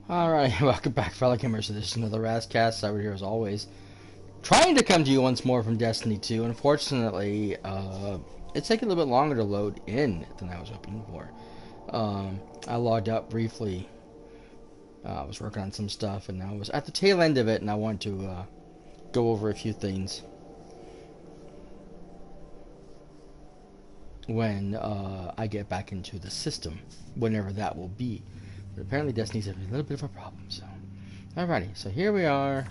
Alright, welcome back, fellow gamers. So this is another Razcast. Cyber here as always. Trying to come to you once more from Destiny 2. Unfortunately, it's taking a little bit longer to load in than I was hoping for. I logged out briefly. I was working on some stuff, and I was at the tail end of it, and I wanted to go over a few things. When I get back into the system, whenever that will be. But apparently Destiny's having a little bit of a problem, so. Alrighty, so here we are.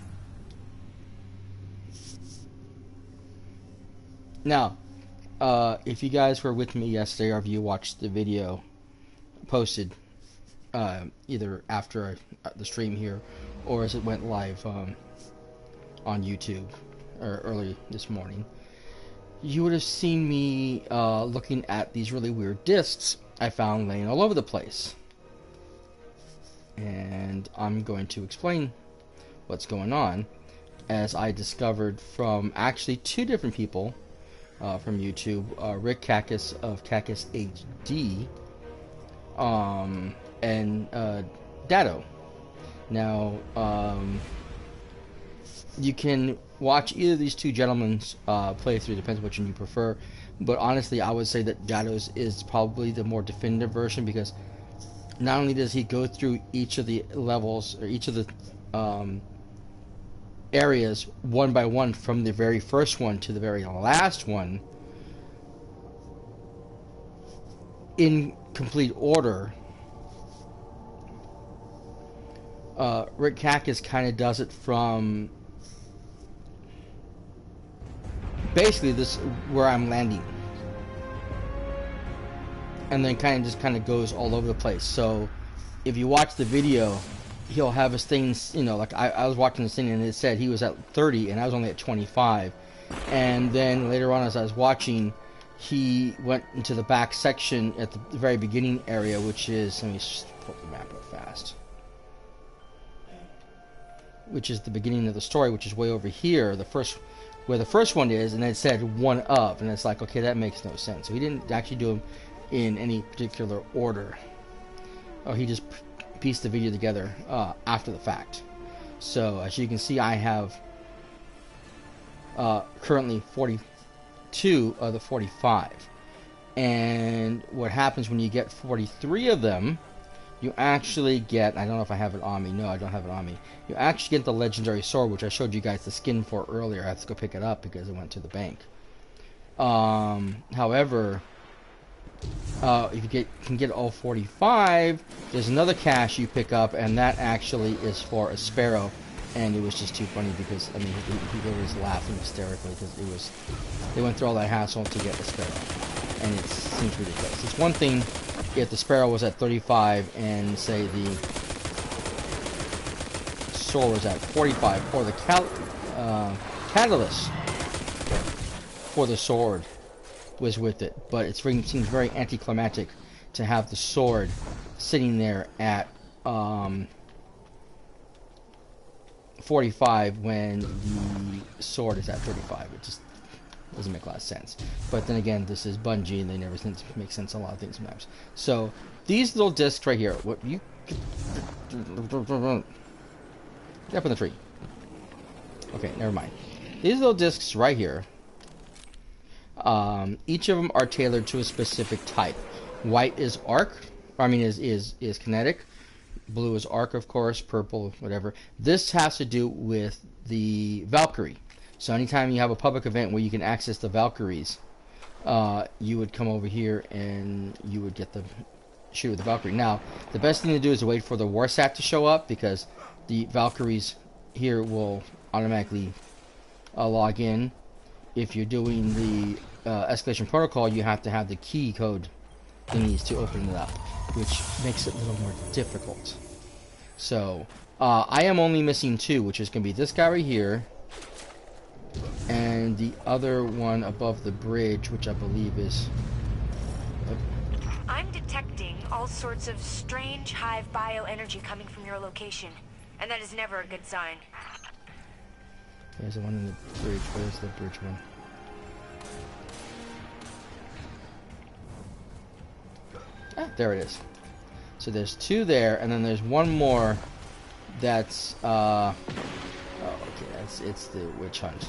Now, if you guys were with me yesterday, or if you watched the video posted either after the stream here, or as it went live on YouTube, or early this morning, you would have seen me looking at these really weird discs I found laying all over the place. And I'm going to explain what's going on, as I discovered from actually two different people from YouTube, Rick Cactus of Cactus HD, and Dado. Now, you can watch either of these two gentlemen's playthrough, depends which one you prefer, but honestly I would say that Dado's is probably the more definitive version, because not only does he go through each of the levels, or each of the areas one by one, from the very first one to the very last one, in complete order. Rick Cactus kind of does it from basically this, where I'm landing, and then kind of goes all over the place. So if you watch the video, he'll have his things, you know, like I was watching this thing and it said he was at 30 and I was only at 25, and then later on as I was watching, he went into the back section at the very beginning area, which is, let me just pull the map up fast, which is the beginning of the story, which is way over here, where the first one is, and it said one of, and it's like, okay, that makes no sense. So he didn't actually do them in any particular order. Oh, he just pieced the video together after the fact. So as you can see, I have currently 42 of the 45, and what happens when you get 43 of them, you actually get, I don't know if I have it on me, no I don't have it on me, you actually get the legendary sword, which I showed you guys the skin for earlier. I have to go pick it up because it went to the bank. However, if you can get all 45, there's another cache you pick up, and that actually is for a sparrow. And it was just too funny because, I mean, he was laughing hysterically because they went through all that hassle to get the sparrow, and it seems ridiculous. It's one thing if the sparrow was at 35 and say the sword was at 45, or the catalyst for the sword was with it, but it seems very anticlimactic to have the sword sitting there at 45 when the sword is at 35. It just doesn't make a lot of sense. But then again, this is Bungie, and they never seem to make sense on a lot of things sometimes. So these little discs right here, what you get up in the tree. Okay, never mind. These little discs right here, each of them are tailored to a specific type. White is arc, is kinetic. Blue is arc, of course. Purple, whatever. This has to do with the Valkyrie. So anytime you have a public event where you can access the Valkyries, you would come over here and you would get the shoot with the Valkyrie. Now, the best thing to do is to wait for the Warsat to show up, because the Valkyries here will automatically log in. If you're doing the escalation protocol, you have to have the key code thingies to open it up, which makes it a little more difficult. So I am only missing two, which is going to be this guy right here, and the other one above the bridge, which I believe is... I'm detecting all sorts of strange hive bioenergy coming from your location, and that is never a good sign. There's the one in the bridge. Where's the bridge one? Ah, there it is. So there's two there, and then there's one more That's oh, okay. It's the witch hunt.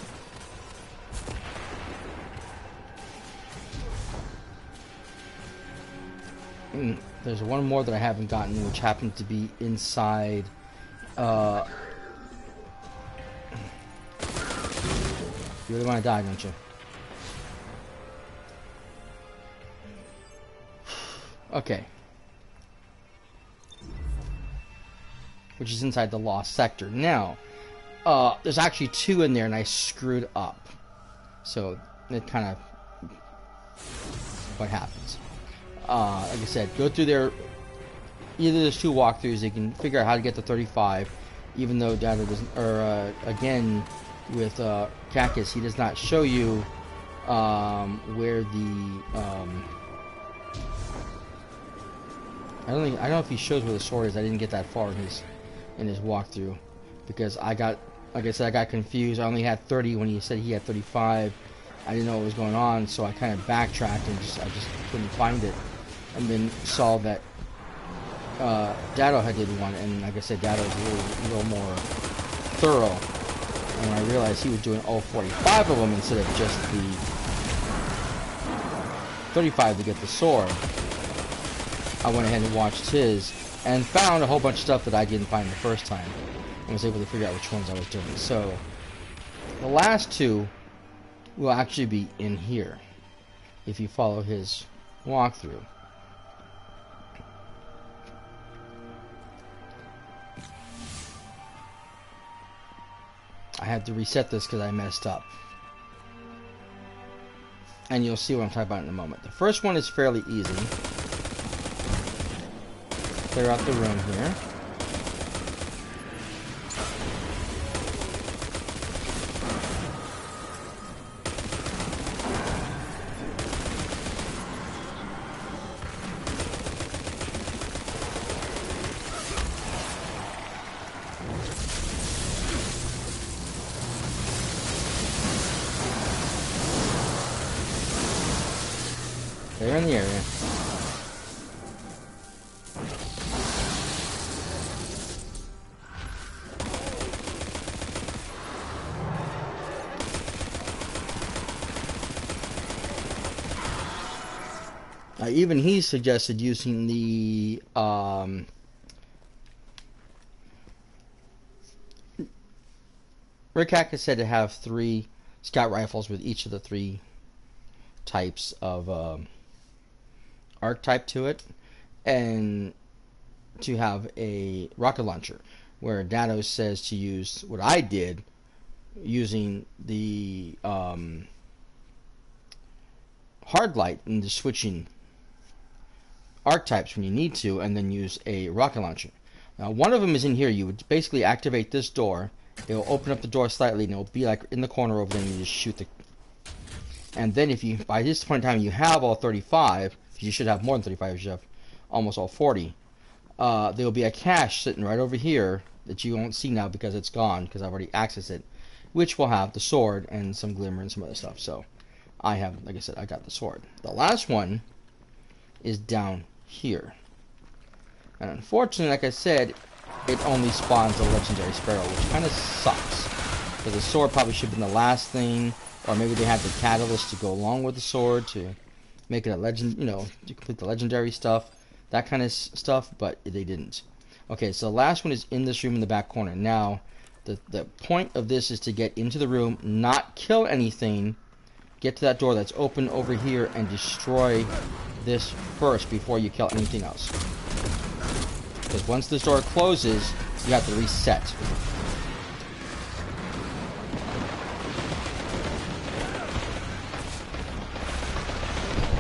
There's one more that I haven't gotten, which happened to be inside. You really want to die, don't you? Okay. Which is inside the lost sector. Now, there's actually 2 in there, and I screwed up. So, it kind of... what happens. Like I said, go through there. Either there's 2 walkthroughs, you can figure out how to get to 35, even though Data doesn't... or, again, with Cactus, he does not show you where the... I don't know if he shows where the sword is. I didn't get that far in his walkthrough, because I got, like I said, I got confused. I only had 30 when he said he had 35. I didn't know what was going on, so I kind of backtracked and I just couldn't find it, and then saw that Dado had did one, and like I said, Dado was a little more thorough. And when I realized he was doing all 45 of them instead of just the 35 to get the sword, I went ahead and watched his and found a whole bunch of stuff that I didn't find the first time, and was able to figure out which ones I was doing. So the last 2 will actually be in here if you follow his walkthrough. I had to reset this because I messed up. And you'll see what I'm talking about in a moment. The first one is fairly easy. Clear out the room here. They're in the area. Even he suggested using the Rick Hackett said to have 3 scout rifles with each of the 3 types of archetype to it, and to have a rocket launcher, where Dado says to use what I did, using the hard light and the switching archetypes when you need to, and then use a rocket launcher. Now, one of them is in here. You would basically activate this door. It will open up the door slightly, and it will be like in the corner over there, and you just shoot the... And then if you, by this point in time, you have all 35, you should have more than 35, you should have almost all 40, there will be a cache sitting right over here that you won't see now because it's gone, because I've already accessed it, which will have the sword and some glimmer and some other stuff. So I have, like I said, I got the sword. The last one is down here. And unfortunately, like I said, it only spawns a legendary sparrow, which kind of sucks. Because the sword probably should have been the last thing, or maybe they had the catalyst to go along with the sword to make it a legend, you know, to complete the legendary stuff, that kind of stuff, but they didn't. Okay, so the last one is in this room in the back corner. Now, the point of this is to get into the room, not kill anything, get to that door that's open over here, and destroy this first before you kill anything else. Because once this door closes, you have to reset.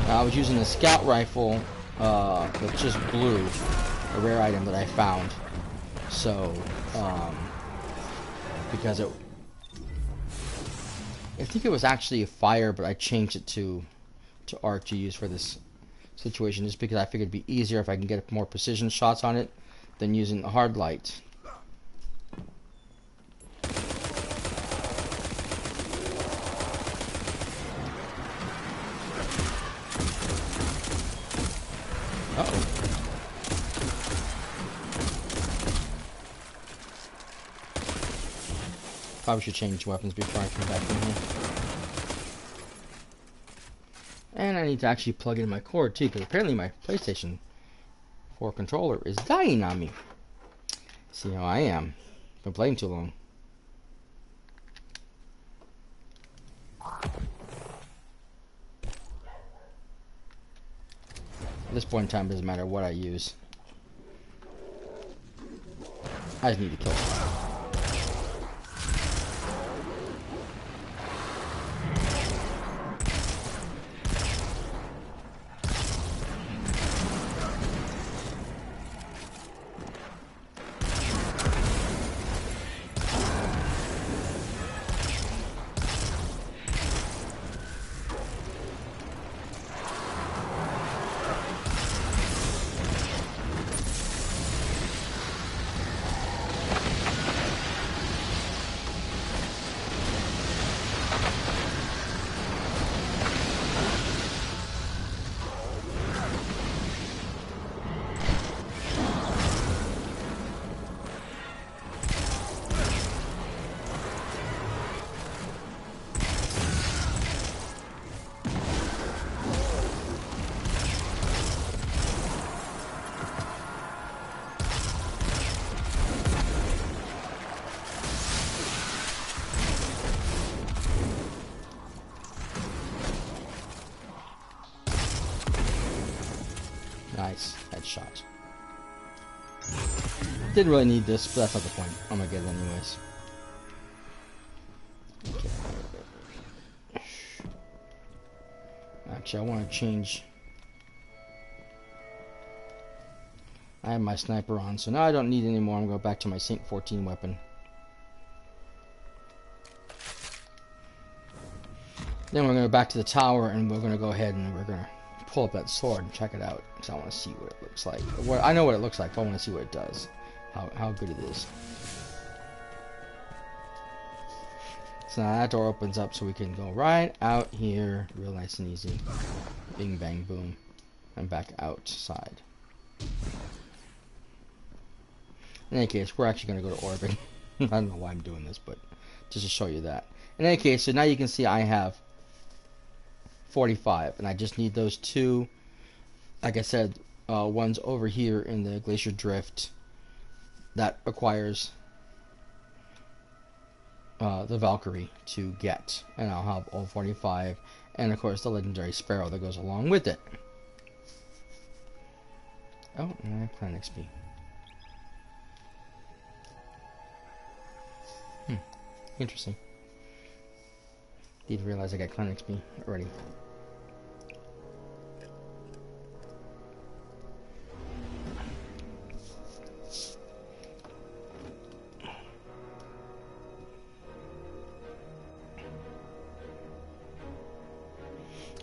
I was using a scout rifle that's just blue, a rare item that I found. So, because it, I think it was actually a fire, but I changed it to arc to use for this situation, just because I figured it'd be easier if I can get more precision shots on it than using the hard light. Probably should change weapons before I come back in here. And I need to actually plug in my cord too, because apparently my PlayStation 4 controller is dying on me. See how I am. Been playing too long. At this point in time, it doesn't matter what I use. I just need to kill it. Nice headshot. Didn't really need this, but that's not the point. I'm gonna get it anyways. Okay. Actually, I want to change. I have my sniper on, so now I don't need it anymore. I'm going to go back to my Sync 14 weapon. Then we're going to go back to the tower, and we're going to go ahead and we're going to pull up that sword and check it out. So I want to see what it looks like. Well, I know what it looks like, but I want to see what it does. How good it is. So now that door opens up so we can go right out here, real nice and easy. Bing, bang, boom. And back outside. In any case, we're actually going to go to orbit. I don't know why I'm doing this, but just to show you that. In any case, so now you can see I have 45, and I just need those two, like I said, one's over here in the Glacier Drift that requires the Valkyrie to get, and I'll have all 45, and of course the legendary Sparrow that goes along with it. Oh, and I have Clan XP. Interesting. Didn't realize I got Clan XP already.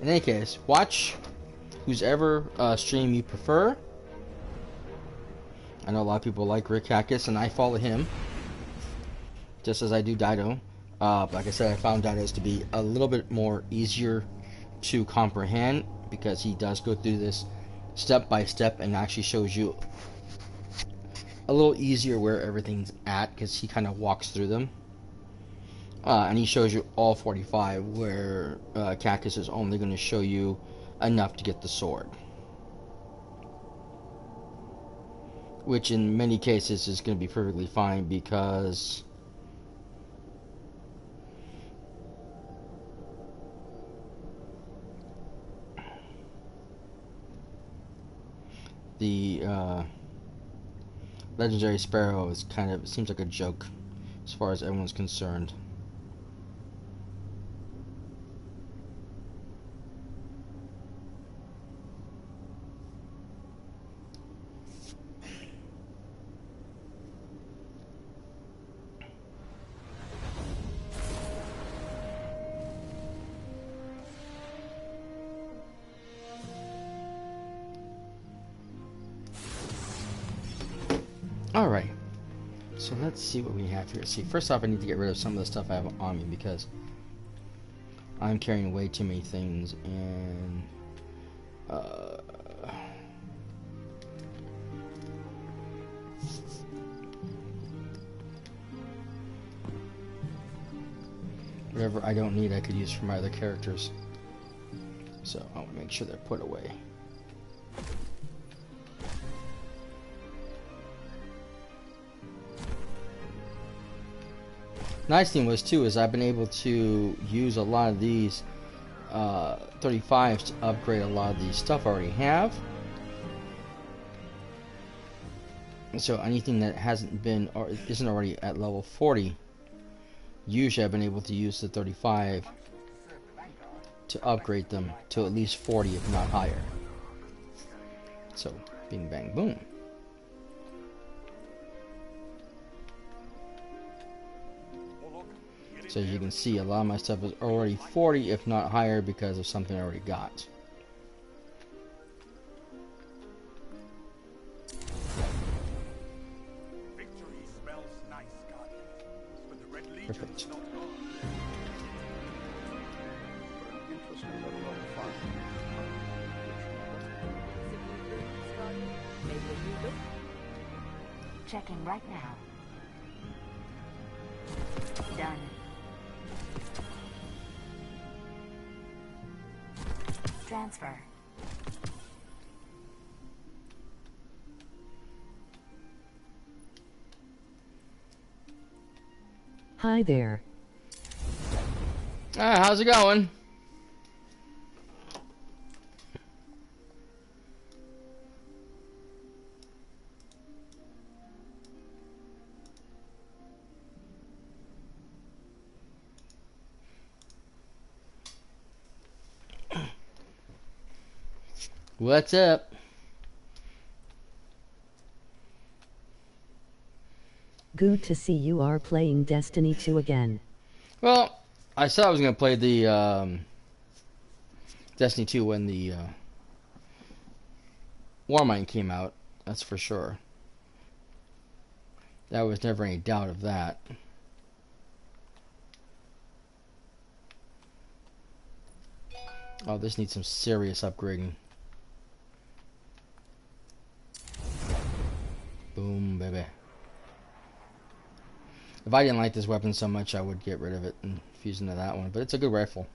In any case, watch whose ever stream you prefer. I know a lot of people like Rick Hackis, and I follow him, just as I do Dido. Like I said, I found Dido's to be a little bit more easier to comprehend, because he does go through this step by step and actually shows you a little easier where everything's at, because he kind of walks through them. And he shows you all 45, where Cactus is only going to show you enough to get the sword. Which in many cases is going to be perfectly fine, because the legendary Sparrow is kind of, it seems like a joke as far as everyone's concerned. Alright, so let's see what we have here. See, first off, I need to get rid of some of the stuff I have on me, because I'm carrying way too many things, and Whatever I don't need, I could use for my other characters. So I want to make sure they're put away. Nice thing was too is I've been able to use a lot of these 35s to upgrade a lot of the stuff I already have. So anything that hasn't been or isn't already at level 40, usually I've been able to use the 35 to upgrade them to at least 40, if not higher. So, bing bang boom. So as you can see, a lot of my stuff is already 40, if not higher, because of something I already got. Perfect. Checking right now. Done. Transfer. Hi there. How's it going? What's up? Good to see you are playing Destiny 2 again. Well, I said I was going to play the Destiny 2 when the Warmind came out. That's for sure. There was never any doubt of that. Oh, this needs some serious upgrading. Boom, baby. If I didn't like this weapon so much, I would get rid of it and fuse into that one. But it's a good rifle.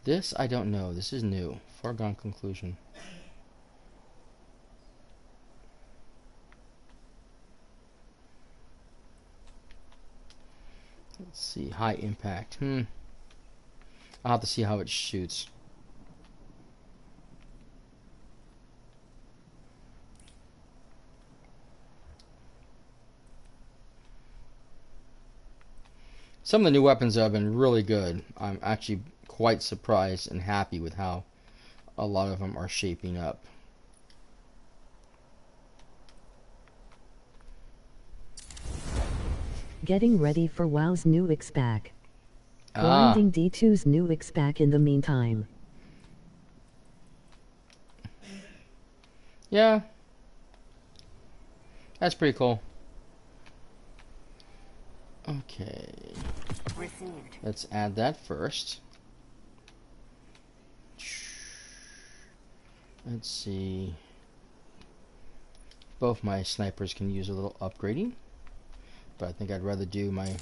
This, I don't know. This is new. Foregone conclusion. Let's see. High impact. I'll have to see how it shoots. Some of the new weapons have been really good. I'm actually quite surprised and happy with how a lot of them are shaping up. Getting ready for WoW's new X-Pack. Grinding D2's new X-Pack in the meantime. Yeah. That's pretty cool. Okay. Received. Let's add that first. Let's see. Both my snipers can use a little upgrading, but I think I'd rather do my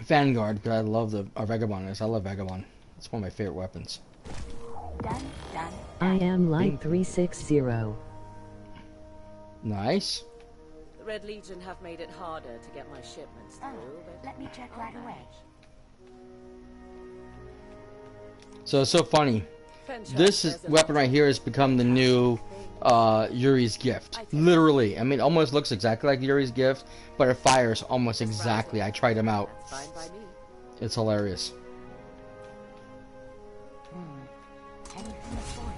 Vanguard because I love the Vagabond. I love Vagabond. It's one of my favorite weapons. Done, done. I am Light 360. Nice. The Red Legion have made it harder to get my shipments through, but Let me check right away. So it's so funny. This weapon right here has become the new Yuri's Gift. Literally. I mean, it almost looks exactly like Yuri's Gift, but it fires almost exactly. I tried them out. That's fine by me. It's hilarious.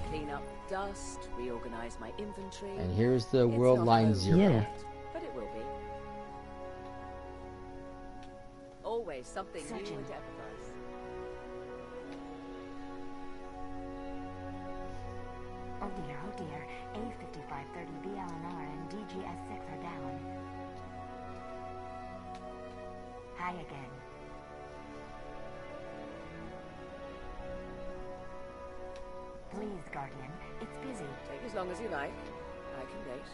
Clean up dust, reorganize my inventory. And here's the It's World not Line over Zero. Yeah. yet, but it will be. Always something new Searching. and effortless. Oh dear. A5530 BLNR and DGS6 are down. Hi again. Please, Guardian. It's busy. Take as long as you like. I can wait.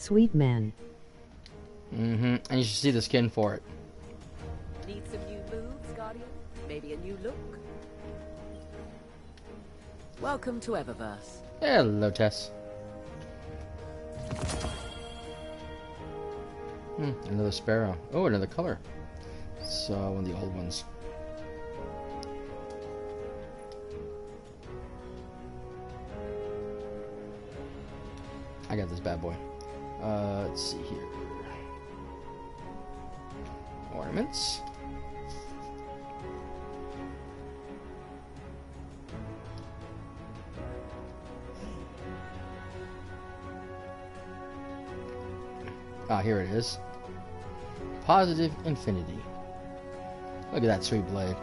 Sweet man. Mm-hmm. And you should see the skin for it. Need some new moves, Guardian? Maybe a new look? Welcome to Eververse. Hello, Tess. Another sparrow. Oh, another color. So, one of the old ones. I got this bad boy. Let's see here. Ornaments. Ah, here it is. Positive infinity. Look at that sweet blade.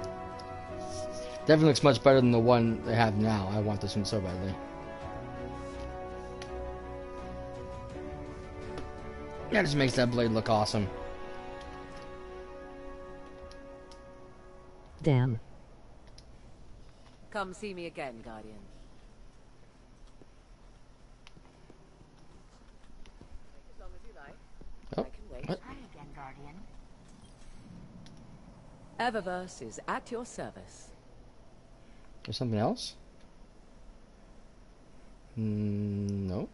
Definitely looks much better than the one they have now. I want this one so badly. That just makes that blade look awesome. Damn. Come see me again, Guardian. As long as you like. Oh, I can wait. what? Hi again, Guardian. Eververse is at your service. There's something else? No.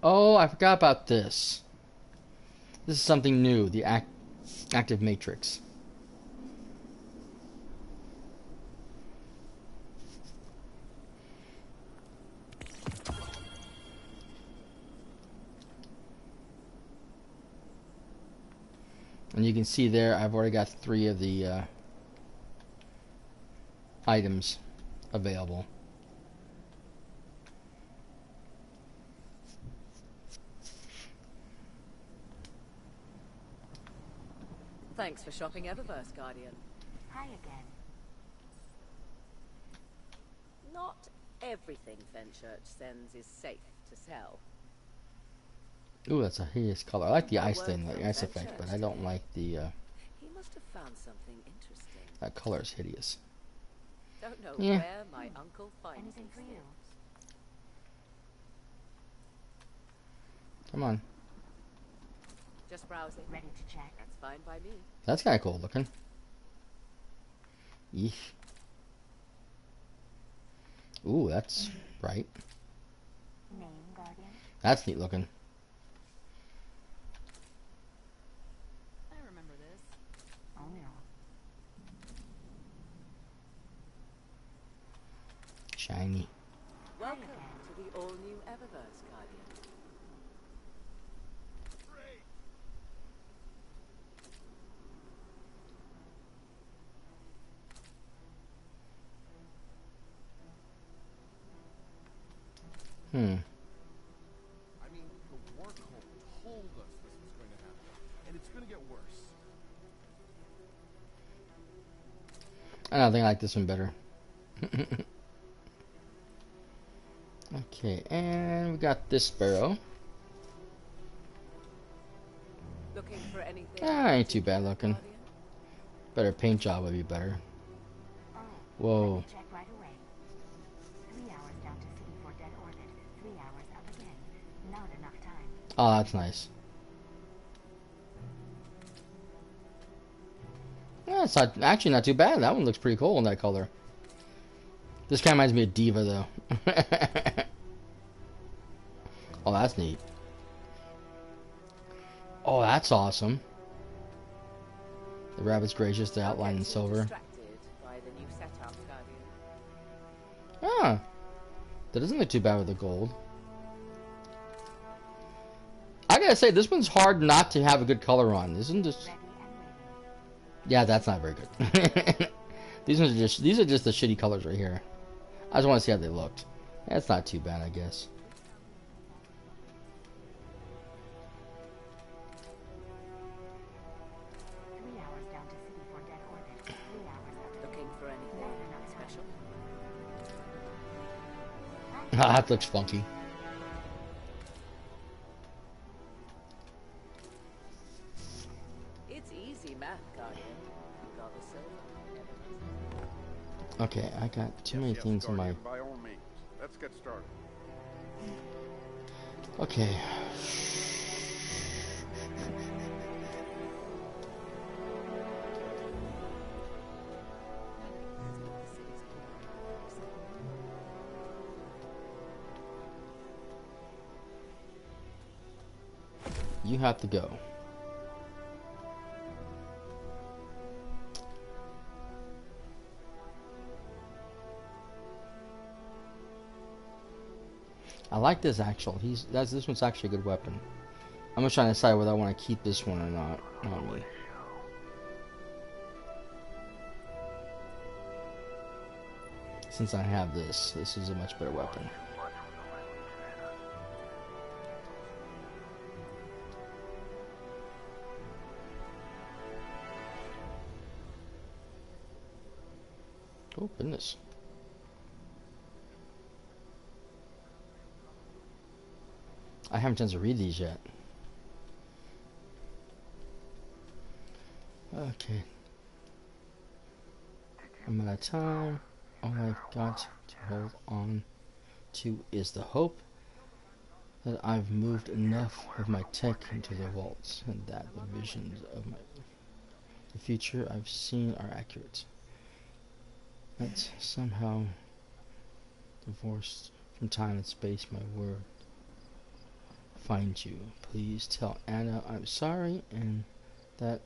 Oh, I forgot about this. This is something new, the active matrix. And you can see there, I've already got 3 of the items available. Thanks for shopping Eververse, Guardian. Hi again. Not everything Fenchurch sends is safe to sell. Ooh, that's a hideous color. I like the ice thing, the ice effect, but I don't like the He must have found something interesting. that color is hideous. Don't know Yeah. where my uncle finds Anything for these you? things. Come on. Just browsing. Ready to check? That's fine by me. That's kind of cool looking. Yeesh. Ooh, that's bright. Name, Guardian? That's neat looking. I remember this. Oh no. Shiny. Welcome to the all-new Eververse, Guardian. Hmm. I mean, the war cult told us this was going to happen, and it's going to get worse. I don't think I like this one better. Okay, and we got this sparrow. Looking for anything? Ah, ain't too bad looking. Guardian? Better paint job would be better. Oh. Whoa. Let me check right away. 3 hours down to city for dead orbit. 3 hours up again. Not enough time. Oh, that's nice. Yeah, it's not, actually not too bad. That one looks pretty cool in that color. This kind of reminds me of Diva, though. Oh, that's neat. Oh, that's awesome. The rabbit's gracious, the outline in Don't get too silver. distracted by the new setup, Guardian. Ah, that doesn't look too bad with the gold. I gotta say, this one's hard not to have a good color on. This isn't just. Ready and waiting. Yeah, that's not very good. these are just the shitty colors right here. I just want to see how they looked. That's not too bad, I guess. 3 hours down to city for dead orbit. 3 hours up again. Looking for anything special? Ah, that looks funky. It's easy math, Guardian. You got the silver. Okay, I got too many things in my... By all means. Let's get started. Okay. You have to go. I like this actual. This one's actually a good weapon. I'm just trying to decide whether I want to keep this one or not on me. Since I have this is a much better weapon. Oh goodness. I haven't chance to read these yet. Okay. I'm out of time. All I've got to hold on to is the hope that I've moved enough of my tech into the vaults and that the visions of the future I've seen are accurate. That's somehow divorced from time and space. My word. Find you. Please tell Anna I'm sorry and that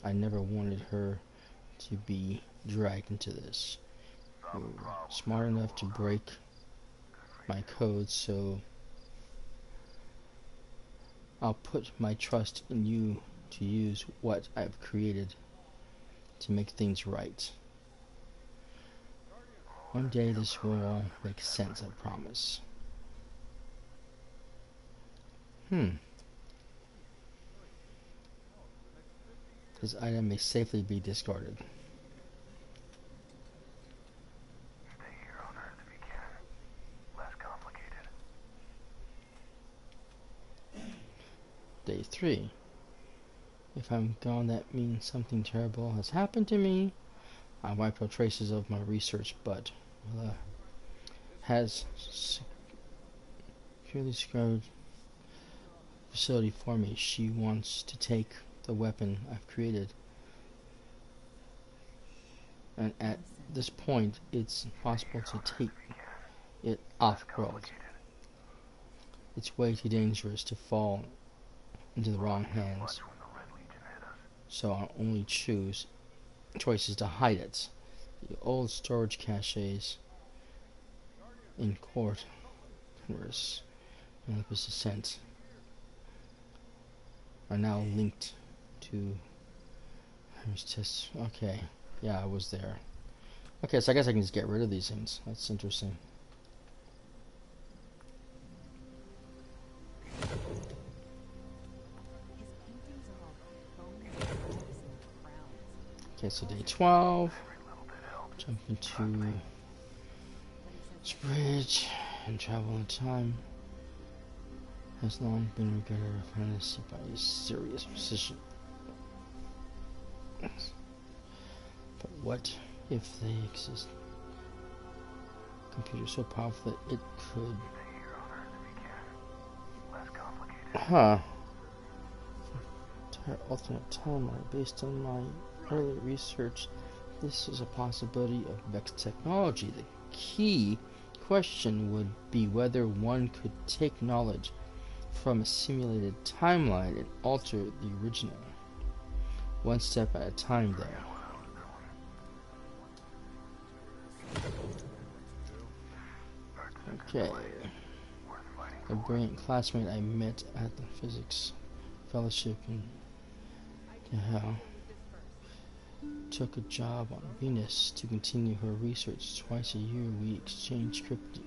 I never wanted her to be dragged into this. You're smart enough to break my code, so I'll put my trust in you to use what I've created to make things right. One day this will all make sense, I promise. This item may safely be discarded. Stay here on Earth if you can. Less complicated. Day 3. If I'm gone, that means something terrible has happened to me. I wiped out traces of my research, but has securely scrubbed facility for me. She wants to take the weapon I've created, and at this point it's possible to take it off-world. It's way too dangerous to fall into the wrong hands, so I'll only choose choices to hide it. The old storage caches in court Congress and Olympus Ascent are now linked to tests. Okay, yeah, I was there. Okay, so I guess I can just get rid of these things. That's interesting. Okay, so day 12. Jump into this bridge and travel in time. Has long been regarded as a fantasy by a serious physician. But what if they exist? Computer so powerful that it could... Huh. Entire alternate timeline. Based on my early research, this is a possibility of Vex technology. The key question would be whether one could take knowledge from a simulated timeline and alter the original. One step at a time, though. Okay. A brilliant classmate I met at the physics fellowship in Cahal took a job on Venus to continue her research. Twice a year we exchange cryptic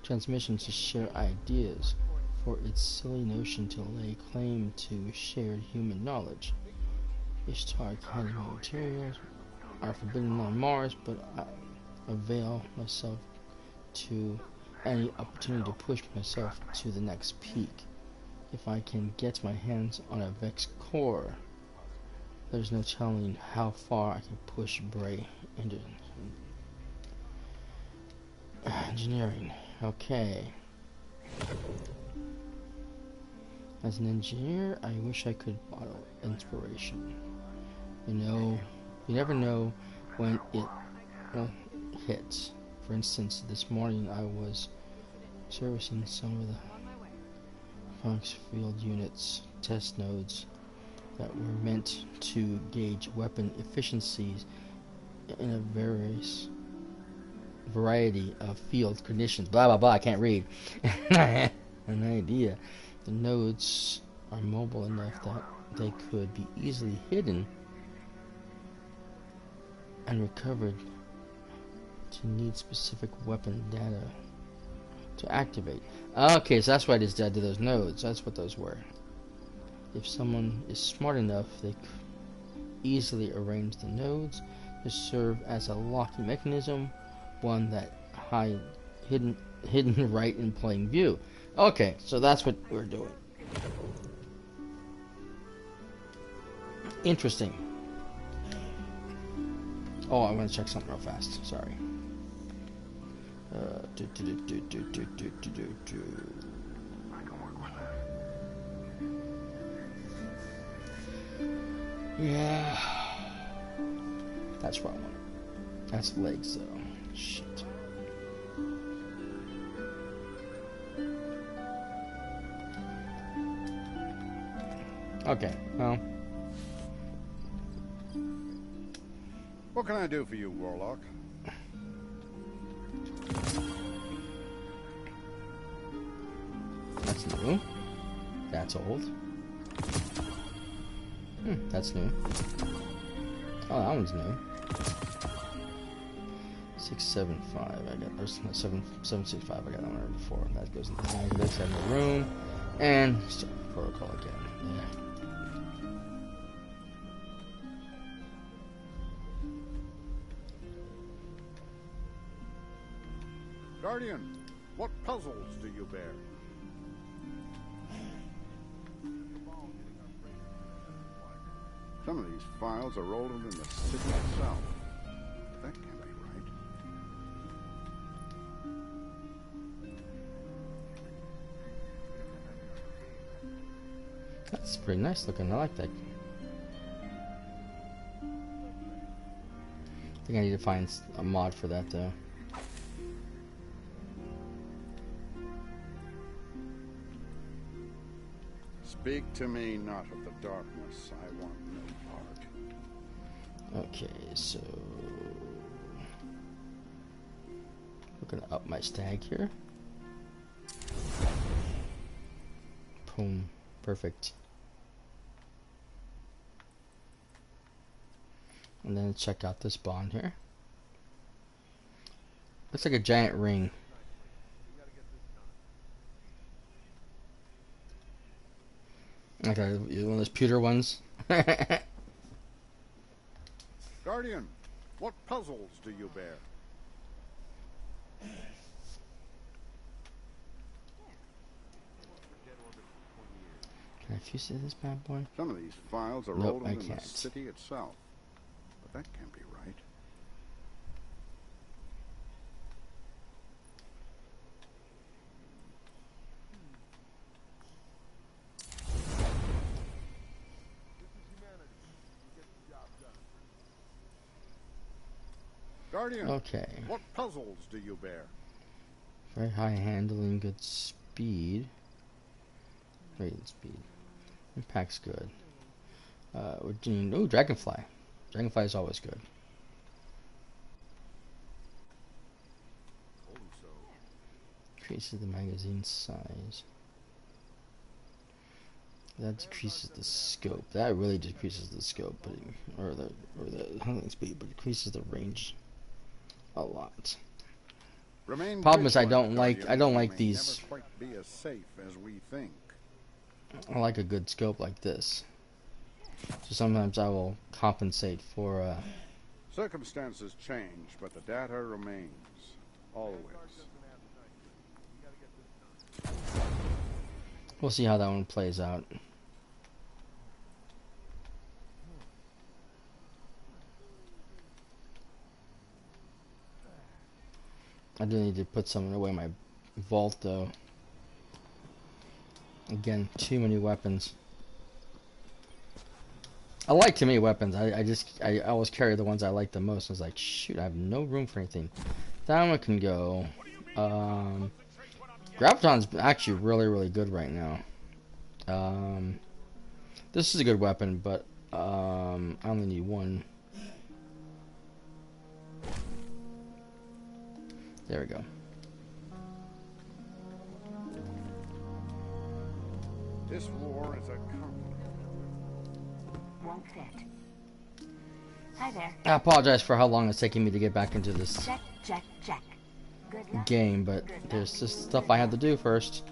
transmissions to share ideas for its silly notion to lay claim to shared human knowledge. Ishtar Academy materials are forbidden on Mars, but I avail myself to any opportunity to push myself to the next peak. If I can get my hands on a Vex core, There's no telling how far I can push Bray into engineering. Okay. As an engineer, I wish I could bottle inspiration. You know, you never know when it hits. For instance, this morning I was servicing some of the Funk's field units test nodes that were meant to gauge weapon efficiencies in a variety of field conditions. Blah blah blah. I can't read. An idea. The nodes are mobile enough that they could be easily hidden and recovered to need specific weapon data to activate. Okay, so that's why this did to those nodes. That's what those were. If someone is smart enough, they could easily arrange the nodes to serve as a locking mechanism, one that hidden right in plain view. Okay, so that's what we're doing. Interesting. Oh, I want to check something real fast. Sorry. I can work with that. Yeah. That's what I want. That's legs, though. Shit. Okay, well. What can I do for you, Warlock? That's new. That's old. That's new. Oh, that one's new. 675. I got. There's 765. I got that one before. That goes in the bag. Let's have the room and start protocol again. Yeah. Guardian, what puzzles do you bear? Some of these files are older than the city itself. That can't be right. That's pretty nice looking. I like that. I think I need to find a mod for that though. Speak to me not of the darkness. I want no part. Okay, so we're gonna up my stag here. Boom, perfect. And then check out this bond here. Looks like a giant ring. Okay, one of those pewter ones. Guardian, what puzzles do you bear? Can I fuse to this bad boy? Some of these files are Nope, older I than can't. the city itself. But that can't be right. Guardian, Okay. what puzzles do you bear? Very high handling, good speed. Rated speed. Impact's good. We're doing, ooh, Dragonfly. Dragonfly is always good. Increases the magazine size. That decreases the scope. That really decreases the scope, but or the handling speed, but decreases the range a lot. Remain Problem is, I vigilant, don't Guardian. like You may these. never quite be as safe as we think. I like a good scope like this. So sometimes I will compensate for Circumstances change, but the data remains. Always. we'll see how that one plays out. I do need to put some away in my vault, though. Again, too many weapons. I like too many weapons. I always carry the ones I like the most. I was like, shoot, I have no room for anything. That one can go. Graviton's actually really, really good right now. This is a good weapon, but I only need one. There we go. This war is a Won't fit. Hi there. I apologize for how long it's taking me to get back into this Check. Good luck. game, but there's just stuff I had to do first.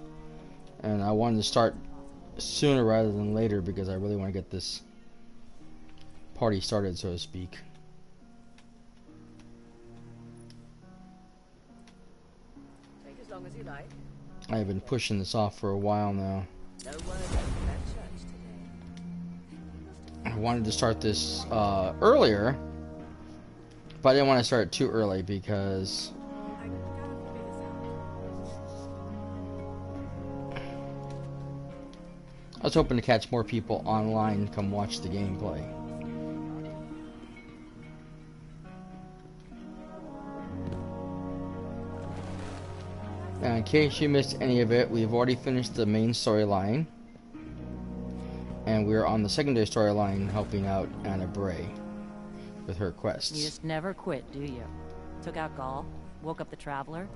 And I wanted to start sooner rather than later because I really want to get this party started, so to speak. Take as long as you like. I've been pushing this off for a while now. No word from that church today. I wanted to start this earlier, but I didn't want to start it too early because I was hoping to catch more people online come watch the gameplay. Now, in case you missed any of it, we've already finished the main storyline. And we're on the secondary storyline helping out Anna Bray with her quests. You just never quit, do you? Took out Gaul, woke up the Traveler,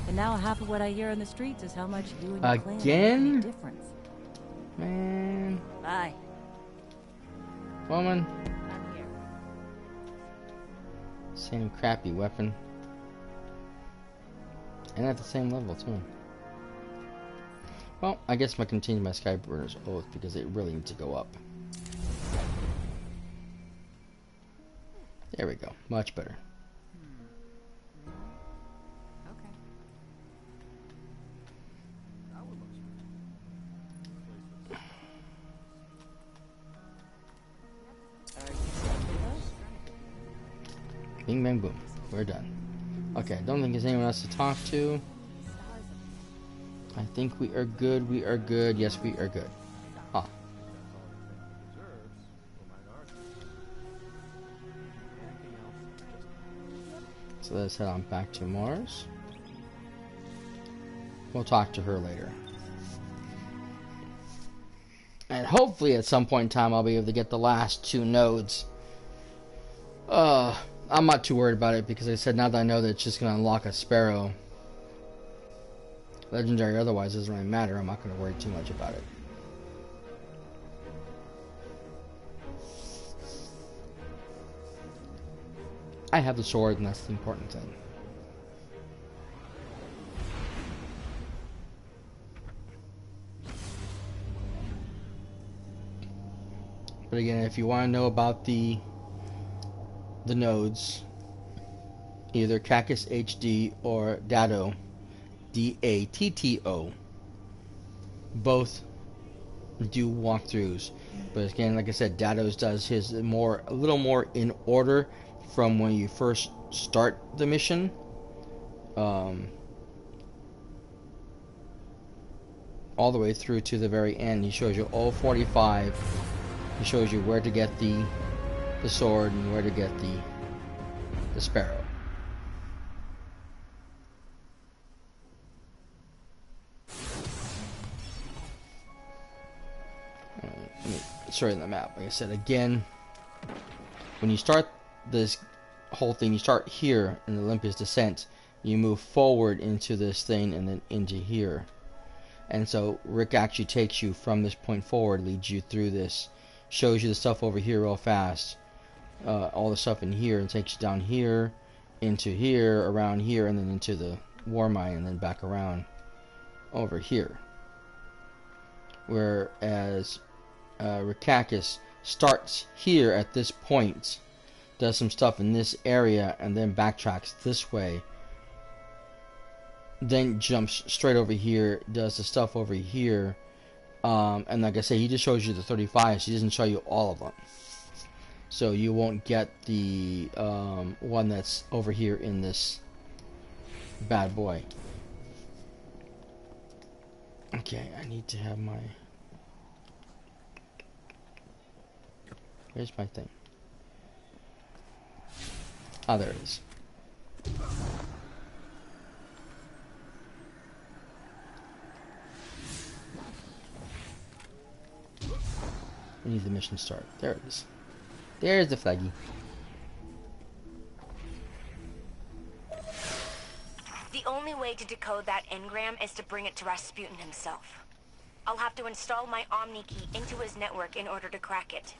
and now half of what I hear in the streets is how much you and your clan Again? make a difference. Man. Bye. Woman. I'm here. Same crappy weapon. And at the same level, too. Well, I guess I continue my Skyburner's Oath because it really needs to go up. There we go. Much better. Okay. Bing, bang, boom. We're done. Okay, I don't think there's anyone else to talk to. I think we are good. We are good. Yes, we are good. Ah. So let's head on back to Mars. We'll talk to her later. And hopefully at some point in time I'll be able to get the last 2 nodes. I'm not too worried about it because I said now that I know that it's just going to unlock a Sparrow. Legendary or otherwise, doesn't really matter. I'm not going to worry too much about it. I have the sword, and that's the important thing. But again, if you want to know about the nodes, either Cactus HD or Datto, D-A-T-T-O, both do walkthroughs. But again, like I said, Datto's does his a little more in order from when you first start the mission. All the way through to the very end. He shows you all 45. He shows you where to get the sword and where to get the Sparrow. Let me show you the map. Like I said, again, when you start this whole thing, you start here in the Olympus Descent. You move forward into this thing and then into here. And so Rick actually takes you from this point forward, leads you through this, shows you the stuff over here real fast, all the stuff in here, and takes you down here, into here, around here, and then into the Warmind, and then back around over here. Whereas Rikakis starts here at this point, does some stuff in this area, and then backtracks this way. Then jumps straight over here, does the stuff over here, and like I say, he just shows you the 35s. He doesn't show you all of them, so you won't get the one that's over here in this bad boy. Okay, I need to have my... Where's my thing? Ah, there it is. We need the mission start. There it is. There's the flaggy. The only way to decode that engram is to bring it to Rasputin himself. I'll have to install my Omni key into his network in order to crack it.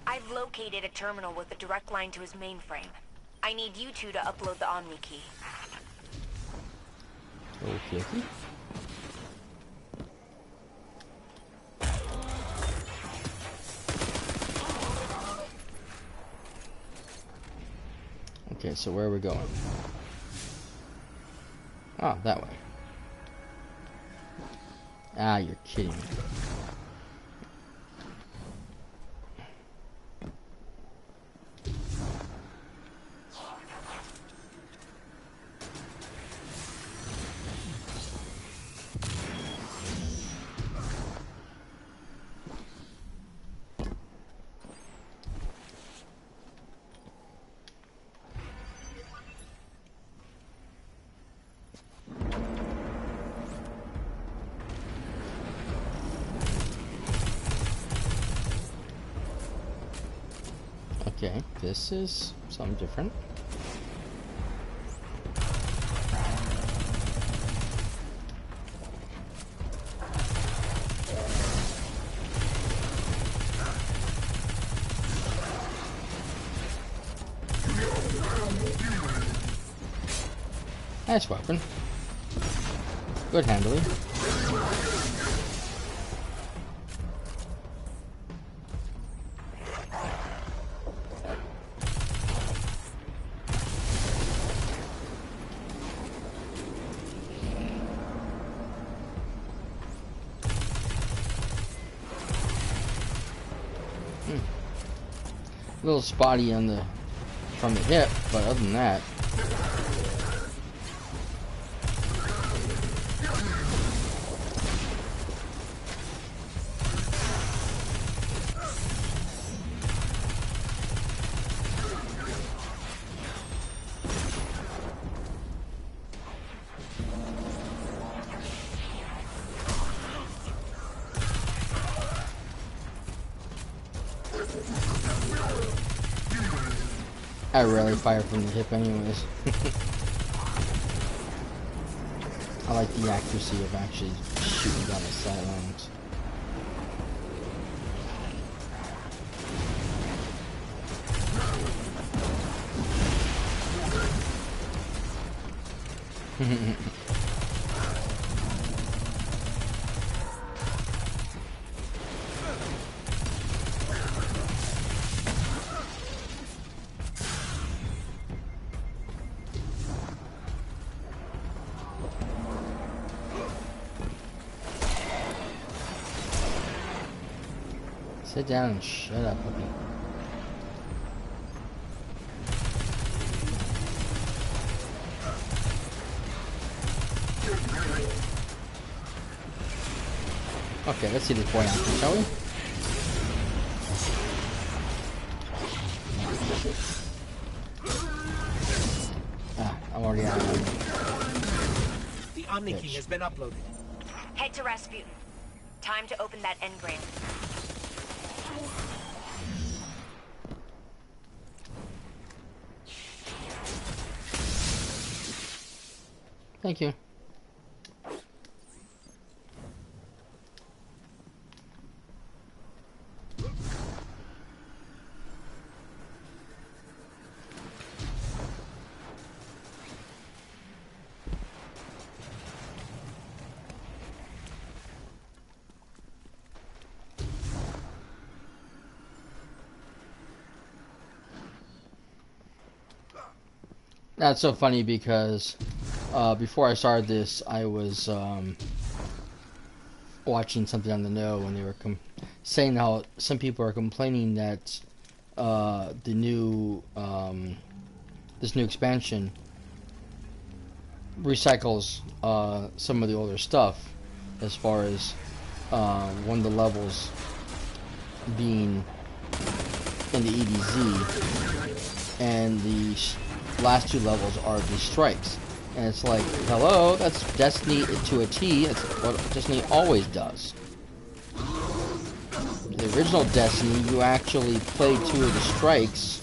I've located a terminal with a direct line to his mainframe. I need you two to upload the Omni key. Okay. Okay, so where are we going? Oh, that way. Ah, you're kidding me. Okay, this is something different. Nice weapon. Good handling. A little spotty on the from the hip, but other than that, I rarely fire from the hip anyways. I like the accuracy of actually shooting down the sidelines. Sit down and shut up, puppy. Okay, let's see this boy action, shall we? Ah, I'm already out of it. The Omni key has been uploaded. Head to Rasputin. Time to open that engram. Thank you. That's so funny because before I started this, I was watching something on the know when they were saying how some people are complaining that the new this new expansion recycles some of the older stuff, as far as one of the levels being in the EDZ, and the last two levels are the strikes. And it's like, hello, that's Destiny to a T. That's what Destiny always does. The original Destiny, you actually played two of the strikes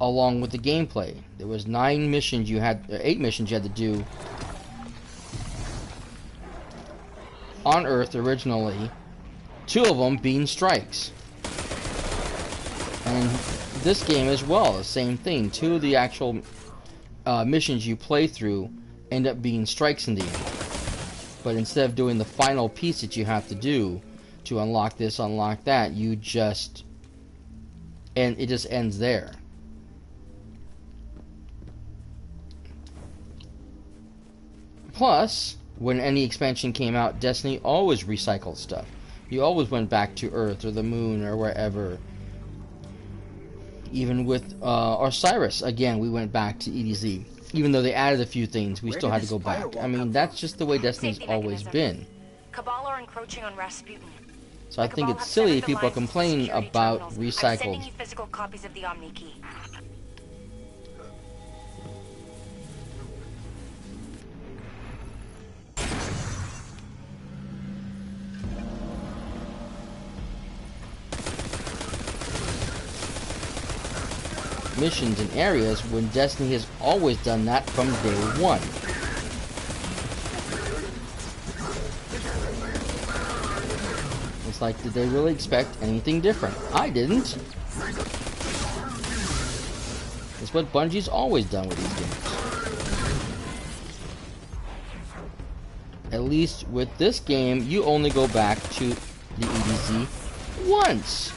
along with the gameplay. There was 8 missions you had to do on Earth originally, 2 of them being strikes. And this game as well, the same thing. 2 of the actual missions you play through end up being strikes in the end. But instead of doing the final piece that you have to do to unlock this, unlock that, you just... and it just ends there. Plus, when any expansion came out, Destiny always recycled stuff. You always went back to Earth or the Moon or wherever. Even with Osiris, again, we went back to EDZ. Even though they added a few things, we still had to go back. I mean, that's just the way Destiny's always been. Cabal are encroaching on Rasputin. So I think it's silly if people are complaining about recycled. I'm sending you physical copies of the Omni Key. Missions and areas when Destiny has always done that from day one. It's like, did they really expect anything different? I didn't. It's what Bungie's always done with these games. At least with this game, you only go back to the EDZ once.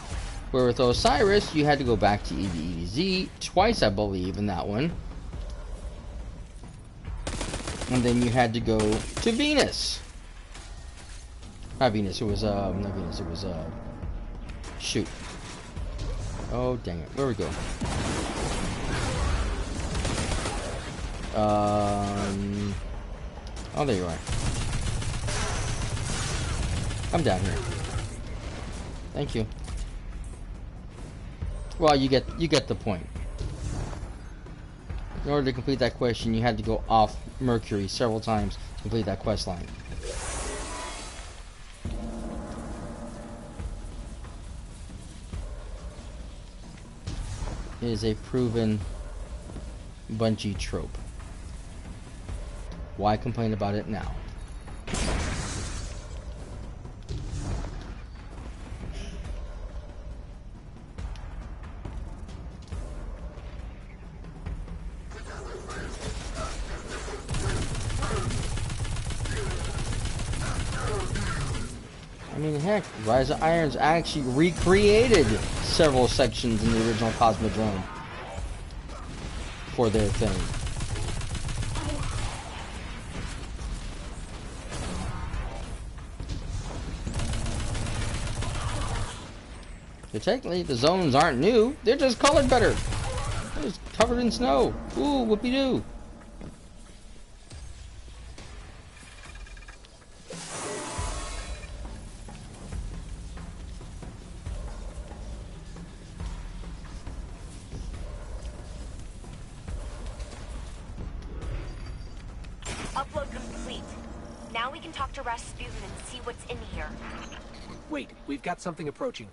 Where with Osiris, you had to go back to EDZ twice, I believe, in that one. And then you had to go to Venus. Not Venus, it was, not Venus, it was, shoot. Oh, dang it. Where we go? Oh, there you are. I'm down here. Thank you. Well, you get the point. In order to complete that question, you had to go off Mercury several times to complete that quest line. It is a proven Bungie trope. Why complain about it now? I mean, heck, Rise of Irons actually recreated several sections in the original Cosmodrome for their thing. So technically, the zones aren't new. They're just colored better. They're just covered in snow. Ooh, whoopie-doo. Upload complete. Now we can talk to Rasputin and see what's in here. Wait, we've got something approaching.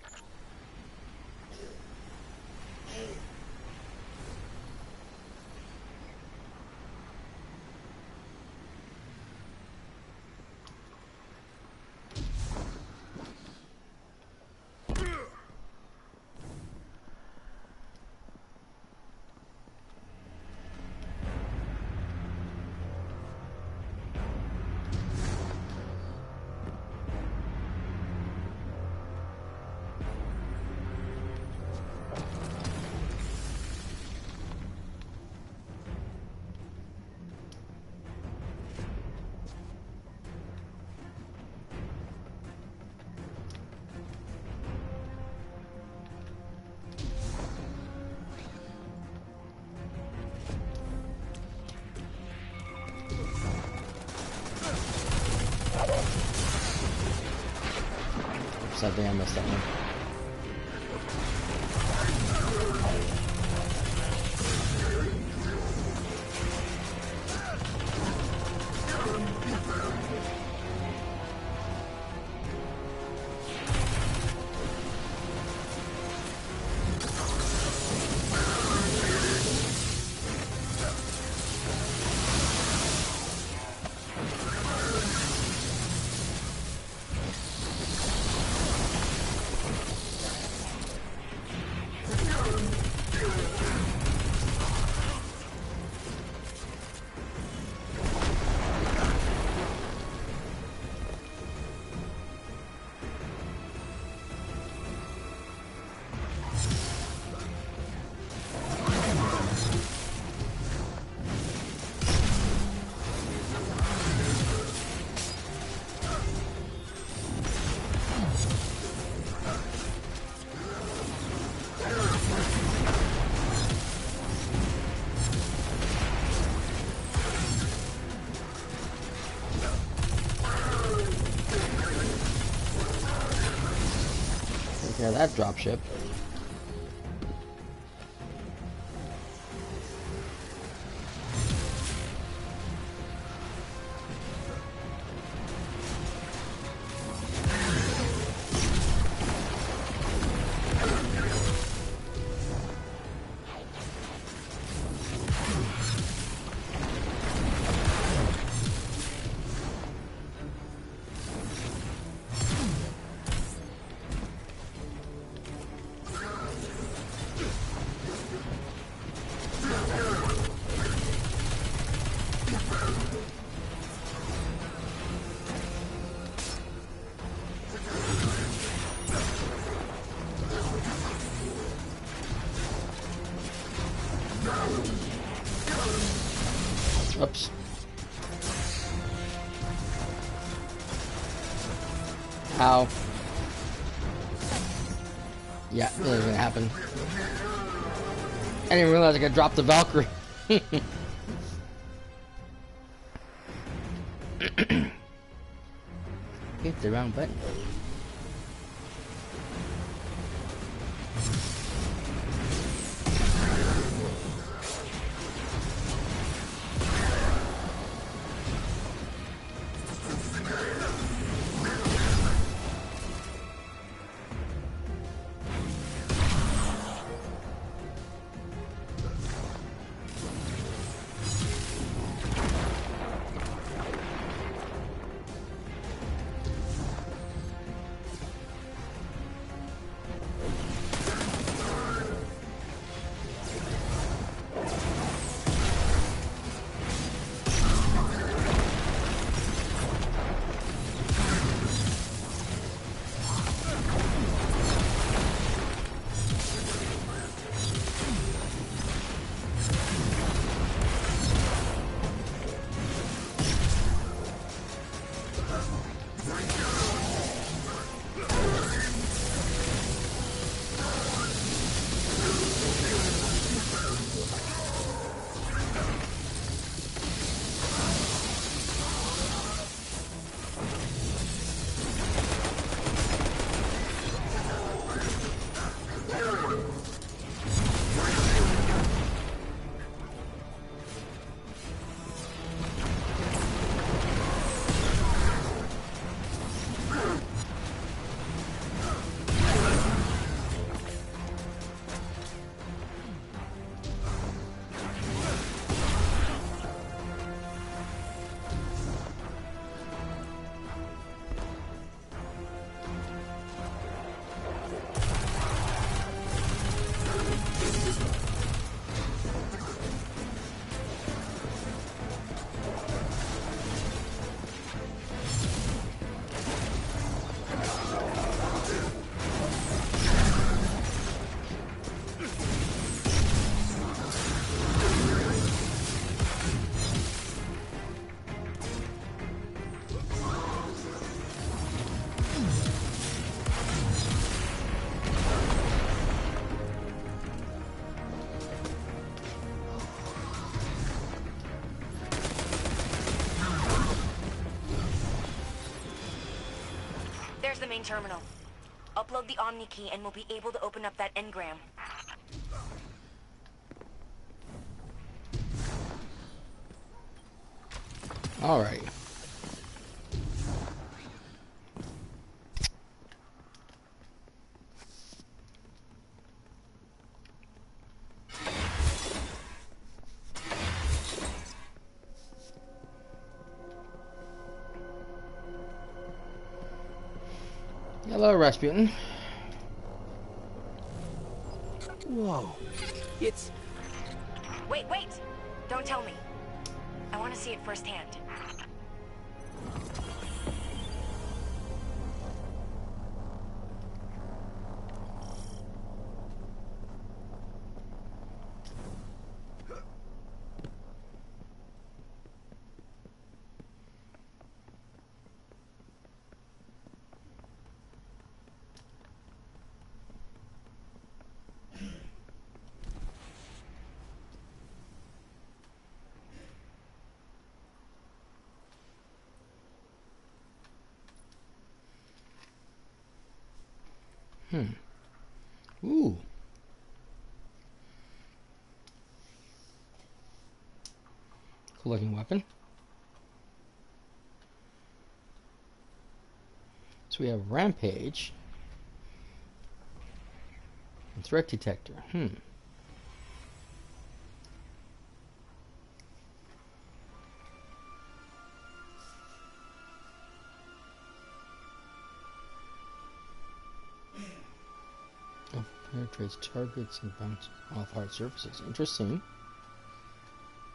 Oops, I think I missed that one. Yeah, that dropship. Oops. Ow. Yeah, that was gonna happen. I didn't realize I could drop the Valkyrie. Hit the wrong button. There's the main terminal. upload the Omni key and we'll be able to open up that engram. All right. Hello, Rasputin. Whoa. It's... Wait! Don't tell me. I want to see it firsthand. Ooh. Cool looking weapon. So we have Rampage. And Threat Detector. Penetrates targets and bounces off hard surfaces. Interesting.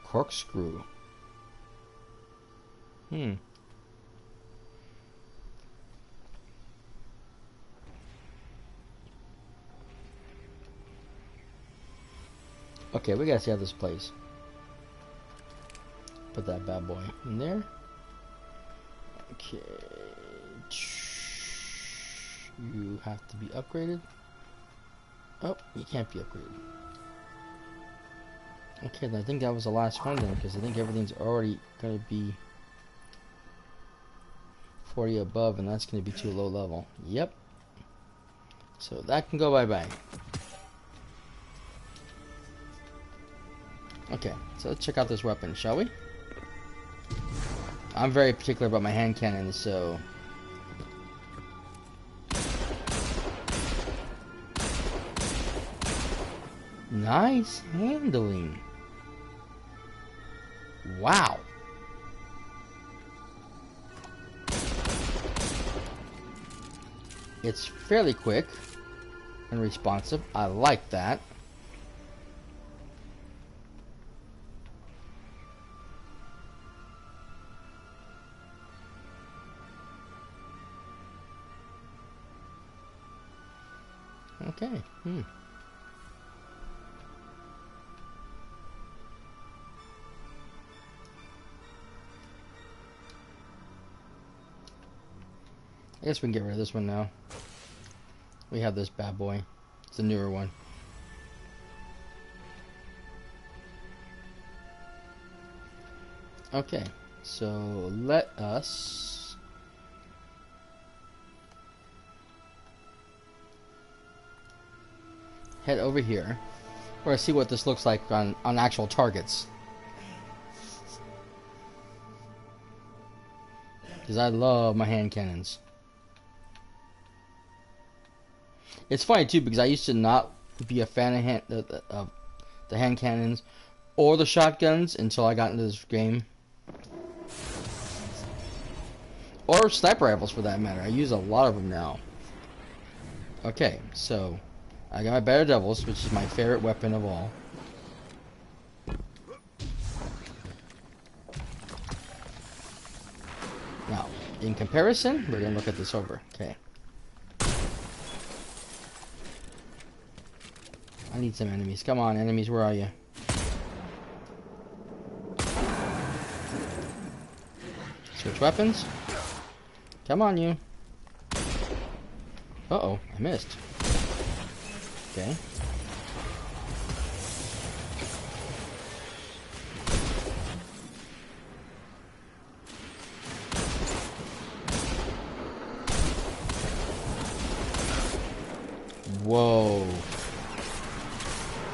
Corkscrew. Okay, we gotta see how this plays. Put that bad boy in there. Okay. You have to be upgraded. Oh, you can't be upgraded. Okay, then I think that was the last one then, because I think everything's already going to be 40 above, and that's going to be too low level. Yep. So that can go bye-bye. Okay, so let's check out this weapon, shall we? I'm very particular about my hand cannons, so... Nice handling. Wow. It's fairly quick and responsive. I like that. Okay. I guess we can get rid of this one now. We have this bad boy. It's a newer one. Okay, so let us head over here or see what this looks like on actual targets. Because I love my hand cannons. It's funny too because I used to not be a fan of the hand cannons or the shotguns until I got into this game. Or sniper rifles for that matter. I use a lot of them now. Okay, so I got my Better Devils, which is my favorite weapon of all. Now, in comparison, we're gonna look at this over. Okay. I need some enemies. Come on, enemies, where are you? Switch weapons. Come on, you. Uh-oh, I missed. Okay.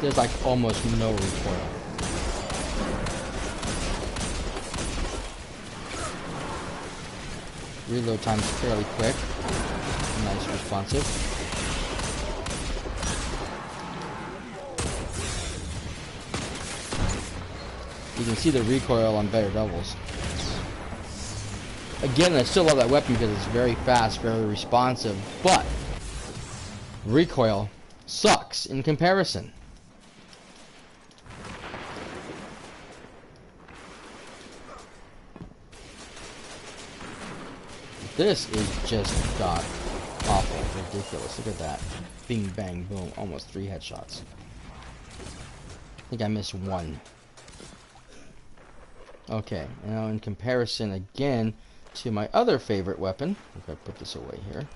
there's like almost no recoil. Reload time's fairly quick. Nice responsive. You can see the recoil on better doubles. Again, I still love that weapon because it's very fast, very responsive, but recoil sucks in comparison. This is just god awful, ridiculous. Look at that. Bing, bang, boom. Almost 3 headshots. I think I missed 1. Okay, now in comparison again to my other favorite weapon. If I put this away here.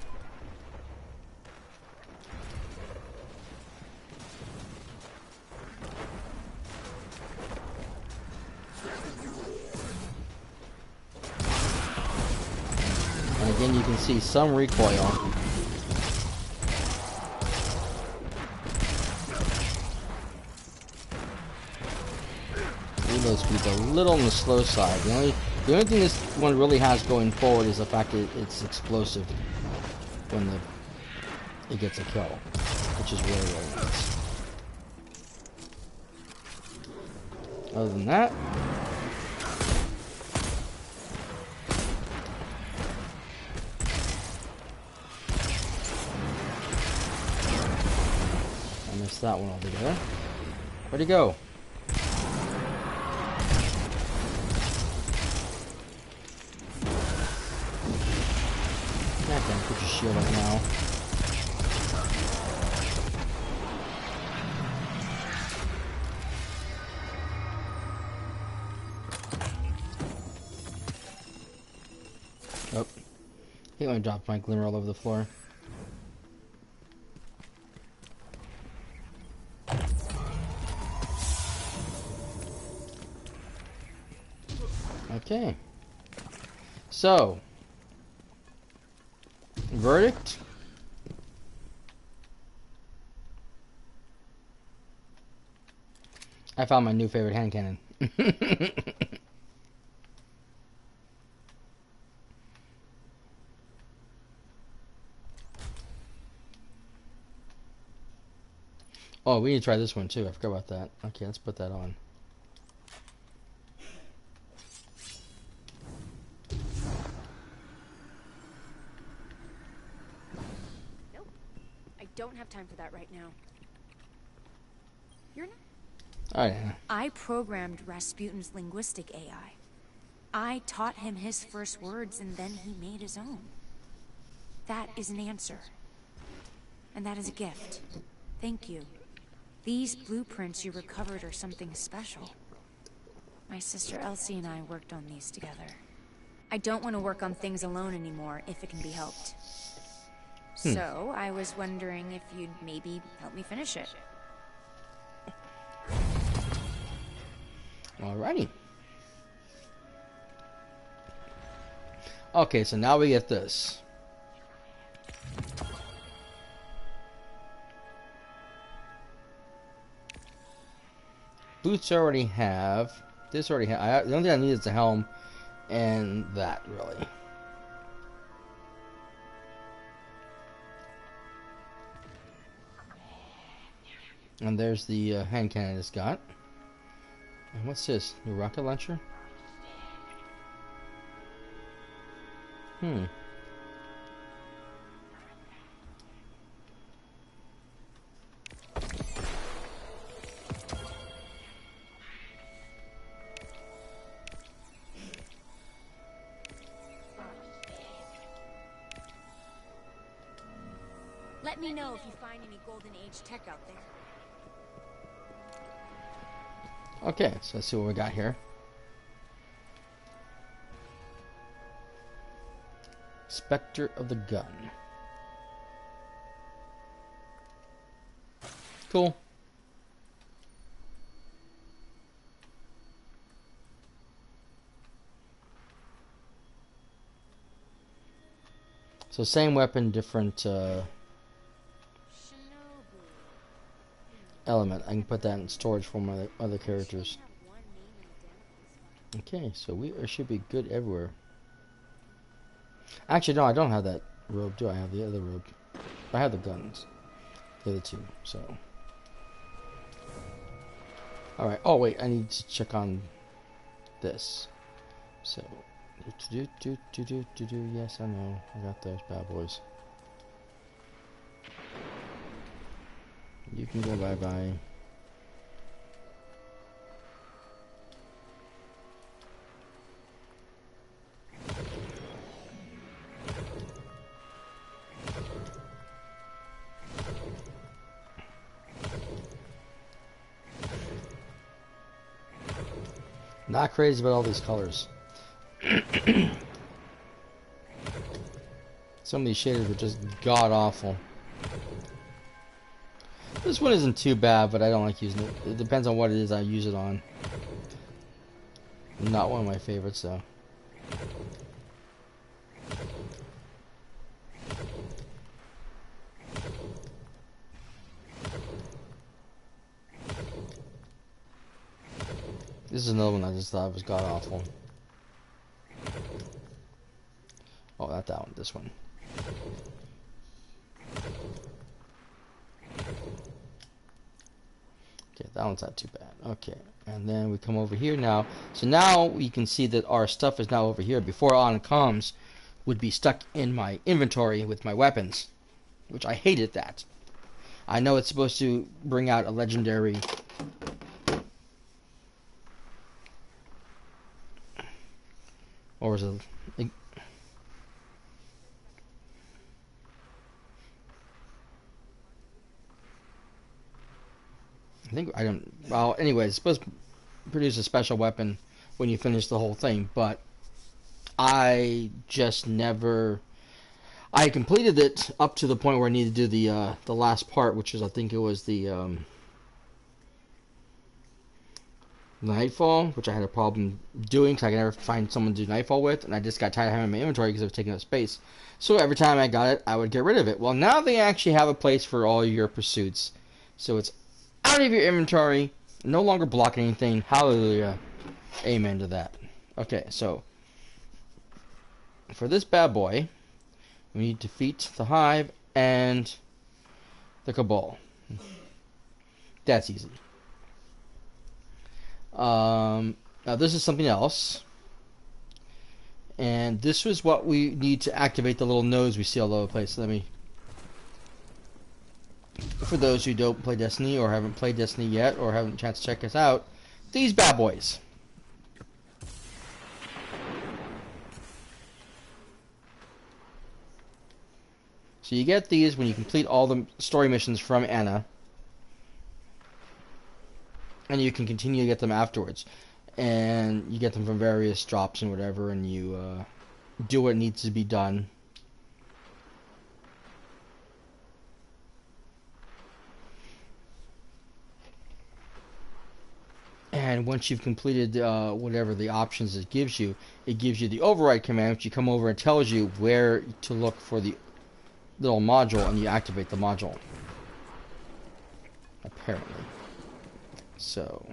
And again, you can see some recoil. Reload speed's a little on the slow side. The only thing this one really has going forward is the fact that it's explosive when it gets a kill, which is really, really nice. Other than that, I missed that one altogether. Where'd he go? Put your shield up now. Oh. I think I dropped my glimmer all over the floor. Okay. So, verdict? I found my new favorite hand cannon. Oh, we need to try this one too. I forgot about that. Okay, let's put that on. Don't have time for that right now. You're not. Oh, yeah. I programmed Rasputin's linguistic AI. I taught him his first words and then he made his own. That is an answer. And that is a gift. Thank you. These blueprints you recovered are something special. My sister Elsie and I worked on these together. I don't want to work on things alone anymore if it can be helped. So, I was wondering if you'd maybe help me finish it. Alrighty. Okay, so now we get this. Boots already have. This already have. The only thing I need is the helm and that, really. And there's the hand cannon it's got. And what's this? New rocket launcher? Let me know if you find any Golden Age tech out there. Okay, so let's see what we got here. Spectre of the Gun. Cool. So same weapon, different element. I can put that in storage for my other characters. Okay, so we should be good everywhere. Actually, no, I don't have that robe, do I? Have the other robe. I have the guns. The other two, so. Alright, oh wait, I need to check on this. So, yes, I know. I got those bad boys. You can go bye-bye. Not crazy about all these colors. Some of these shaders are just god-awful. This one isn't too bad, but I don't like using it. It depends on what it is I use it on. Not one of my favorites, though. This is another one I just thought was god-awful. Oh, not that one. This one. Okay, that one's not too bad. Okay, and then we come over here now. So now we can see that our stuff is now over here. Before on comms would be stuck in my inventory with my weapons, which I hated that. I know it's supposed to bring out a legendary or was it I think I don't. Well, anyways, it's supposed to produce a special weapon when you finish the whole thing, but I just never. I completed it up to the point where I needed to do the last part, which is I think it was the Nightfall, which I had a problem doing because I could never find someone to do Nightfall with, and I just got tired of having my inventory because it was taking up space. So every time I got it, I would get rid of it. Well, now they actually have a place for all your pursuits, so it's out of your inventory, no longer blocking anything. Hallelujah. Amen to that. Okay, so for this bad boy, we need to defeat the Hive and the Cabal. That's easy. Now this is something else. And this was what we need to activate the little nose we see all over the place. Let me... For those who don't play Destiny or haven't played Destiny yet or haven't had a chance to check us out, these bad boys. So you get these when you complete all the story missions from Anna. And you can continue to get them afterwards. And you get them from various drops and whatever, and you do what needs to be done. And once you've completed whatever the options it gives you the override command, which you come over and tells you where to look for the little module, and you activate the module. Apparently. So,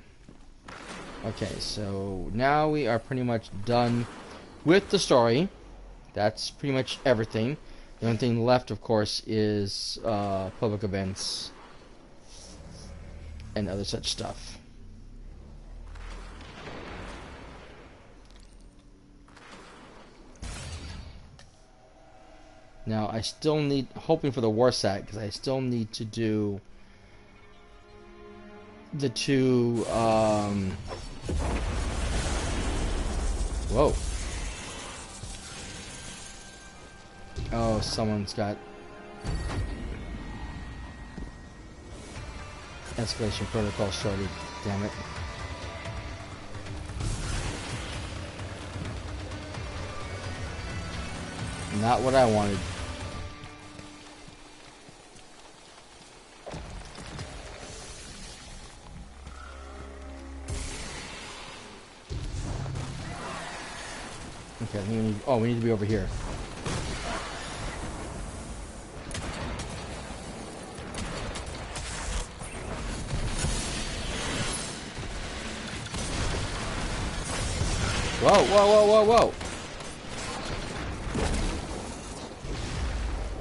okay, so now we are pretty much done with the story. That's pretty much everything. The only thing left, of course, is public events and other such stuff. Now, I still need, hoping for the Warsat, because I still need to do the two, whoa. Oh, someone's got escalation protocol started, damn it. Not what I wanted. Okay, we need to be over here. Whoa, whoa, whoa, whoa, whoa.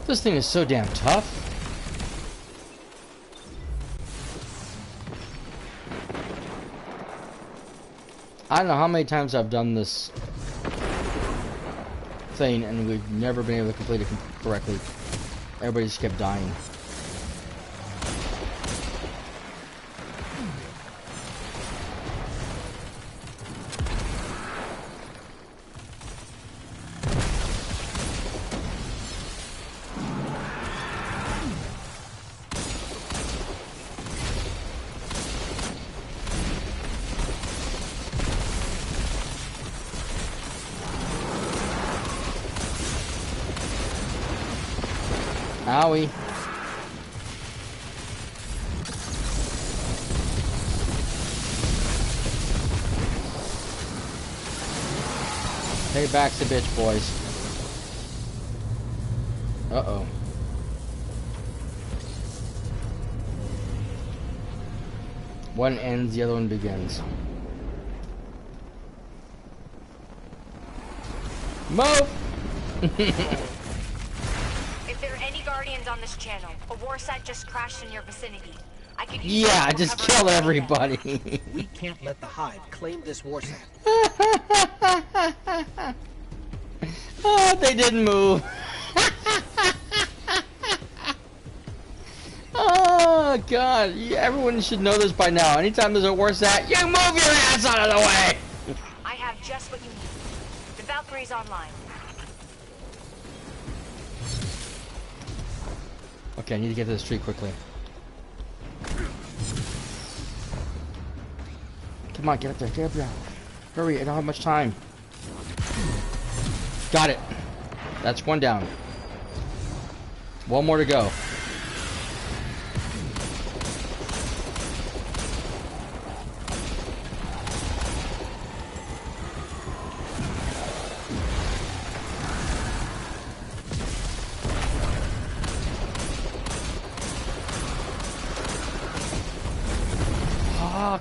This thing is so damn tough. I don't know how many times I've done this thing and we've never been able to complete it correctly. Everybody just kept dying. Owie. Payback's the bitch, boys. Uh-oh. One ends, the other one begins. Move! Guardians on this channel. A war site just crashed in your vicinity. I could use yeah, I just killed everybody. We can't let the Hive claim this war site. Oh, they didn't move. Oh god, everyone should know this by now. Anytime there's a war site, you move your ass out of the way. I have just what you need. The Valkyrie's online. Okay, I need to get to the street quickly. Come on, get up there, get up there. Hurry, I don't have much time. Got it. That's one down. One more to go.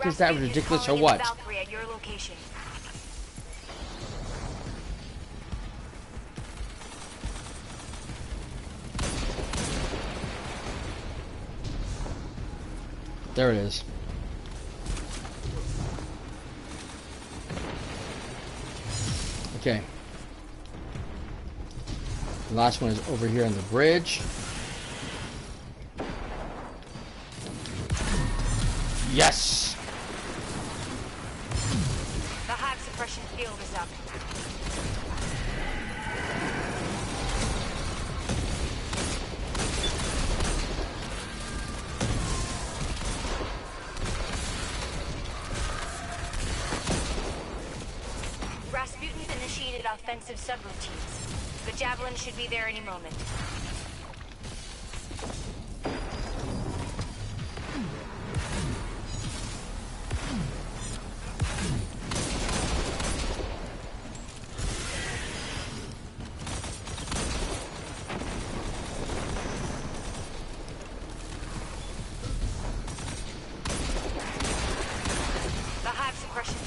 Is that ridiculous or what? At your location. There it is. Okay. The last one is over here on the bridge. Yes! Suppression field is up. Rasputin's initiated offensive subroutines. The Javelin should be there any moment.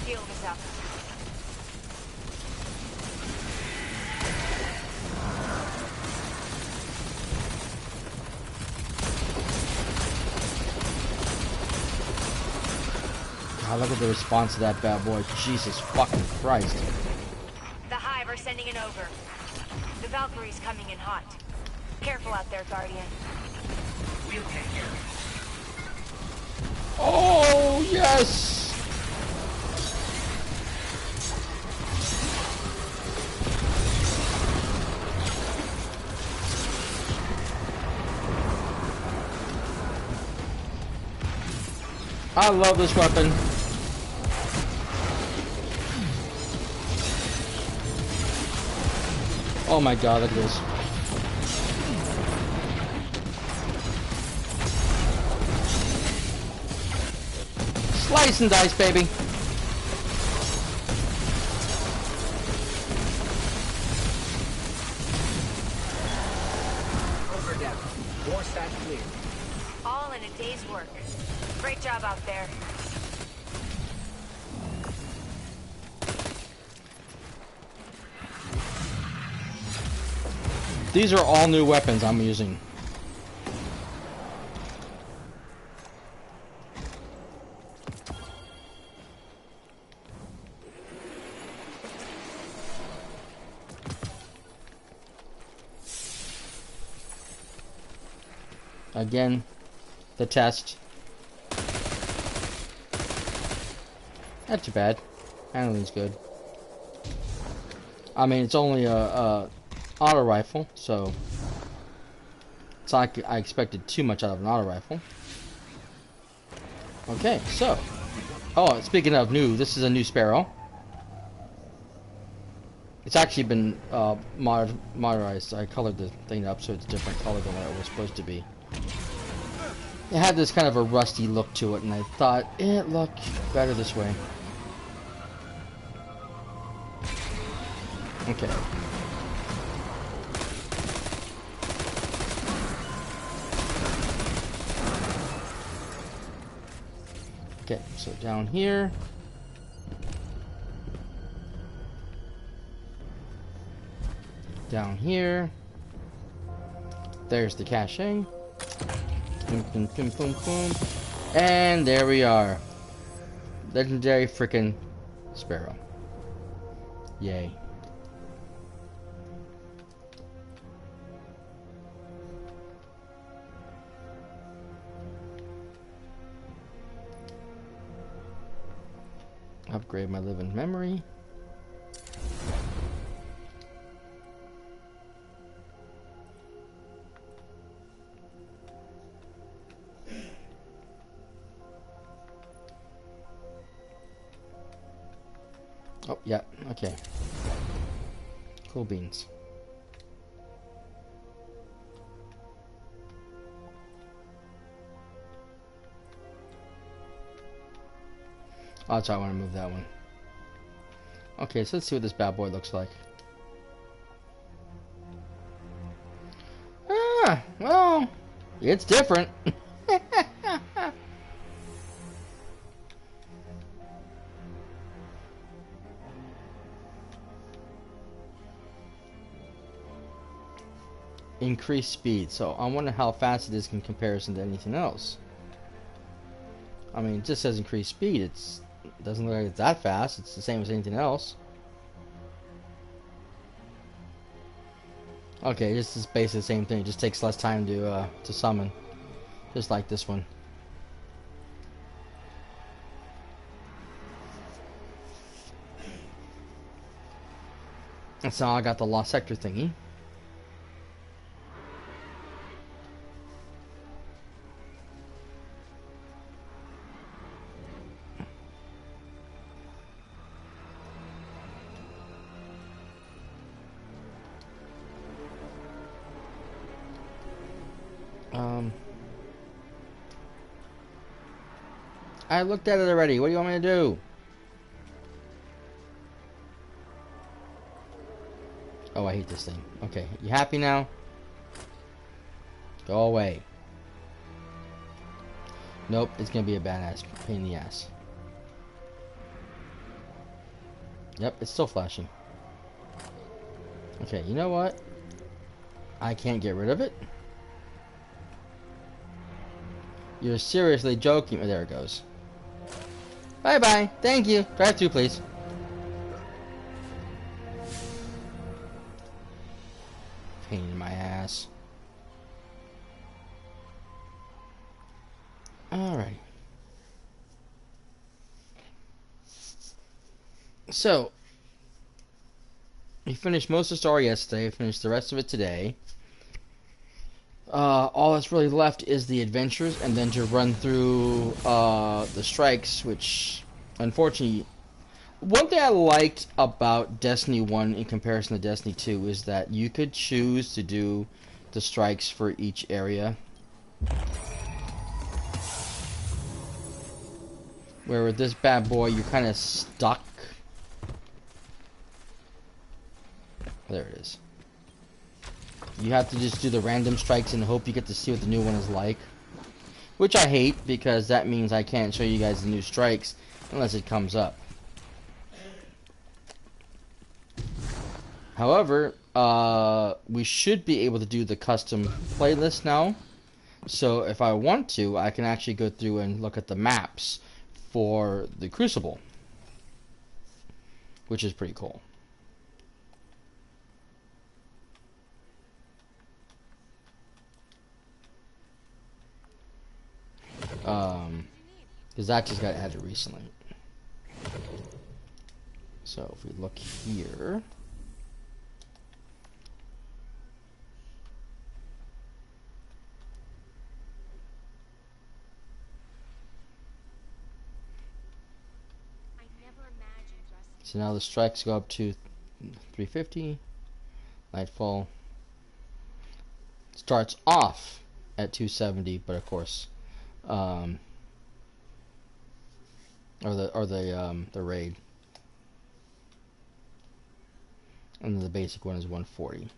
Field is up. God, look at the response to that bad boy. Jesus fucking Christ. The Hive are sending an ogre. The Valkyrie's coming in hot. Careful out there, Guardian. We'll take care of it. Oh, yes! I love this weapon. Oh my god, look at this. Slice and dice, baby. Over down. War site clear. All in a day's work. Great job out there. These are all new weapons I'm using. Again, the test. Not too bad. Handling's good. I mean, it's only a auto rifle, so it's not like I expected too much out of an auto rifle. Okay, so, oh, speaking of new, this is a new Sparrow. It's actually been modernized. I colored the thing up so it's a different color than what it was supposed to be. It had this kind of a rusty look to it, and I thought it looked better this way. Okay. Okay, so down here. Down here. There's the caching. Boom, boom, boom, boom, boom. And there we are. Legendary frickin' Sparrow. Yay. Upgrade my living memory. Oh, yeah, okay. Cool beans. Oh, that's why I want to move that one. Okay, so let's see what this bad boy looks like. Ah, well, it's different. Increased speed, so I wonder how fast it is in comparison to anything else. I mean, it just says increased speed. It doesn't look like it's that fast. It's the same as anything else. Okay, this is basically the same thing. It just takes less time to summon, just like this one. And so I got the Lost Sector thingy. I looked at it already. What do you want me to do? Oh, I hate this thing. Okay, you happy now? Go away. Nope, it's gonna be a badass pain in the ass. Yep, it's still flashing. Okay, you know what? I can't get rid of it. You're seriously joking. Oh, there it goes. Bye-bye. Thank you. Drive through, please. Pain in my ass. Alright. So, we finished most of the story yesterday. Finished the rest of it today. All that's really left is the adventures, and then to run through the strikes, which, unfortunately, one thing I liked about Destiny 1 in comparison to Destiny 2 is that you could choose to do the strikes for each area. Where with this bad boy, you're kind of stuck. There it is. You have to just do the random strikes and hope you get to see what the new one is like. Which I hate, because that means I can't show you guys the new strikes unless it comes up. However, we should be able to do the custom playlist now. So if I want to, I can actually go through and look at the maps for the Crucible, which is pretty cool. Because that just got added recently. So if we look here, so now the strikes go up to 350. Nightfall starts off at 270, but of course, or the raid, and then the basic one is 140.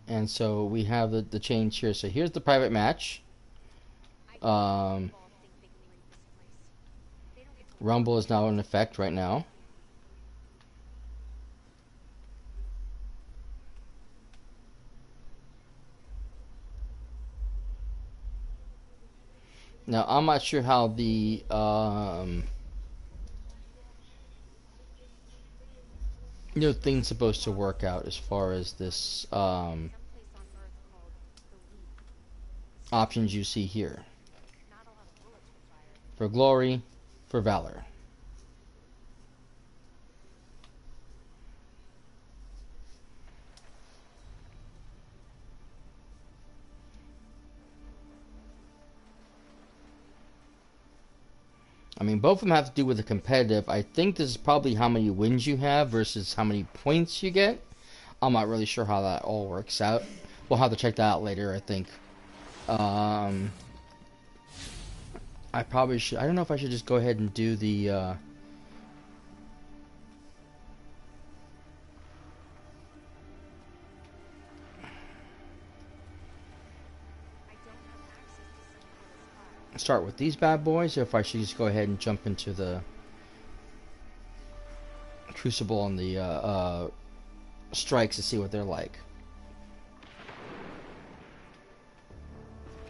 And so we have the change here. So here's the private match. Rumble is now in effect right now. Now I'm not sure how the thing's supposed to work out as far as this options you see here. For glory, for valor. I mean, both of them have to do with the competitive. I think this is probably how many wins you have versus how many points you get. I'm not really sure how that all works out. We'll have to check that out later, I think. I probably should. I don't know if I should just go ahead and do the start with these bad boys, or if I should just go ahead and jump into the Crucible and the strikes to see what they're like.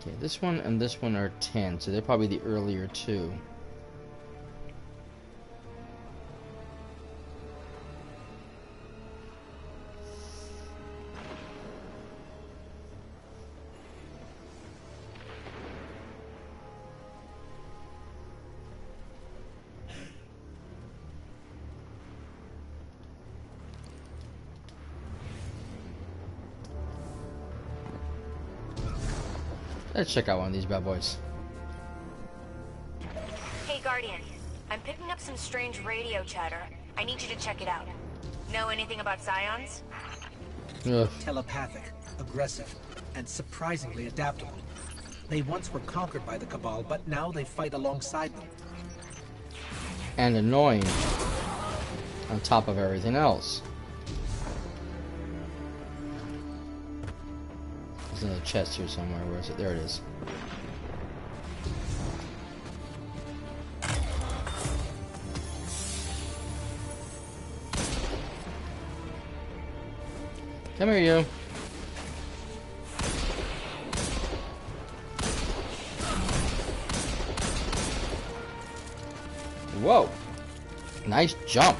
Okay, this one and this one are 10, so they're probably the earlier two. Let's check out one of these bad boys. Hey, Guardian. I'm picking up some strange radio chatter. I need you to check it out. Know anything about Scions? Ugh. Telepathic, aggressive, and surprisingly adaptable. They once were conquered by the Cabal, but now they fight alongside them. And annoying on top of everything else. There's another chest here somewhere. Where is it? There it is. Come here, you. Whoa. Nice jump.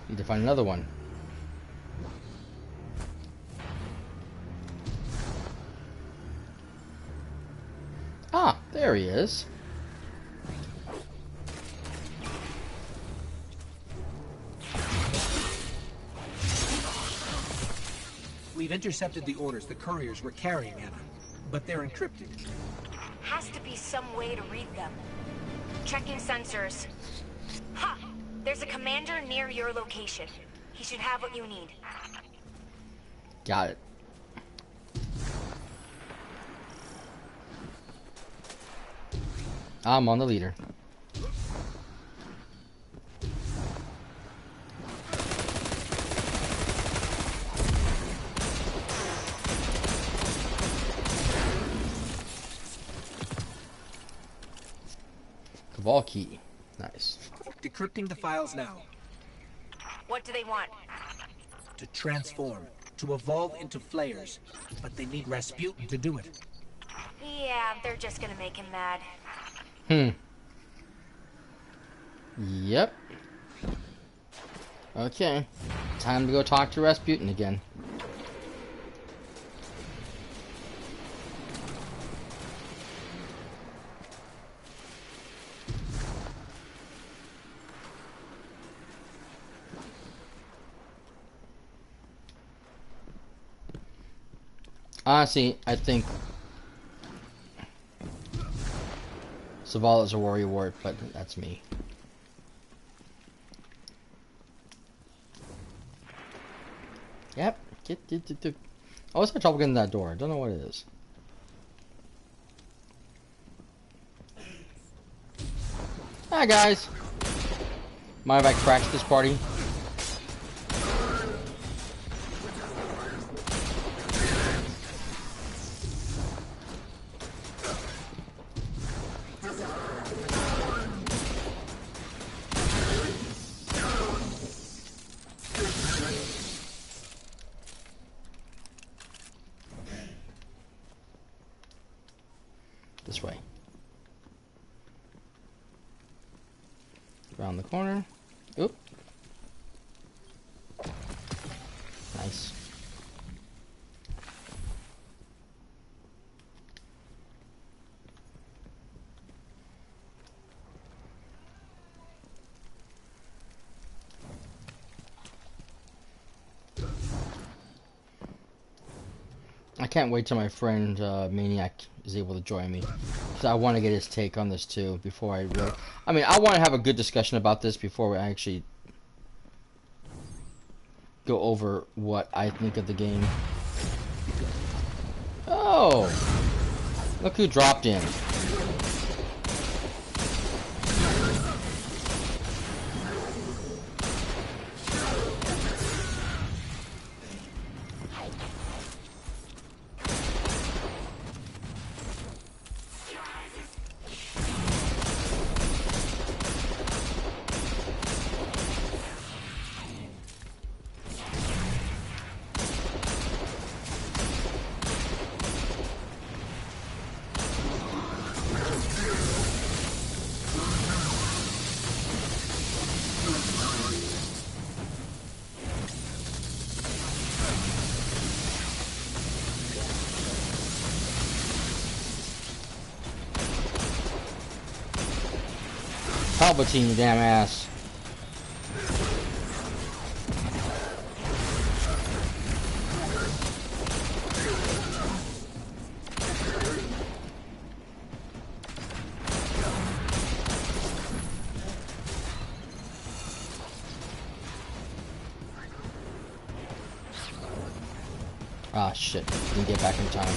Need to find another one. Ah, there he is. We've intercepted the orders the couriers were carrying, Anna, but they're encrypted. has to be some way to read them. Checking sensors. Ha! There's a commander near your location. He should have what you need. Got it. I'm on the leader. Cabal key. Nice. Decrypting the files now. What do they want? To transform, to evolve into flayers. But they need Rasputin to do it. Yeah, they're just gonna make him mad. Yep. Okay. Time to go talk to Rasputin again. Honestly, I think Zavala's a warrior ward, but that's me. Yep. I always have trouble getting that door. I don't know what it is. Hi guys. Mind if I crash this party? This way. Around the corner. Oop. Nice. I can't wait till my friend Maniac is able to join me, because I want to get his take on this too before I really... I mean, I want to have a good discussion about this before we actually go over what I think of the game. Oh! Look who dropped in. Palpatine, you damn ass. Ah, shit. Didn't get back in time.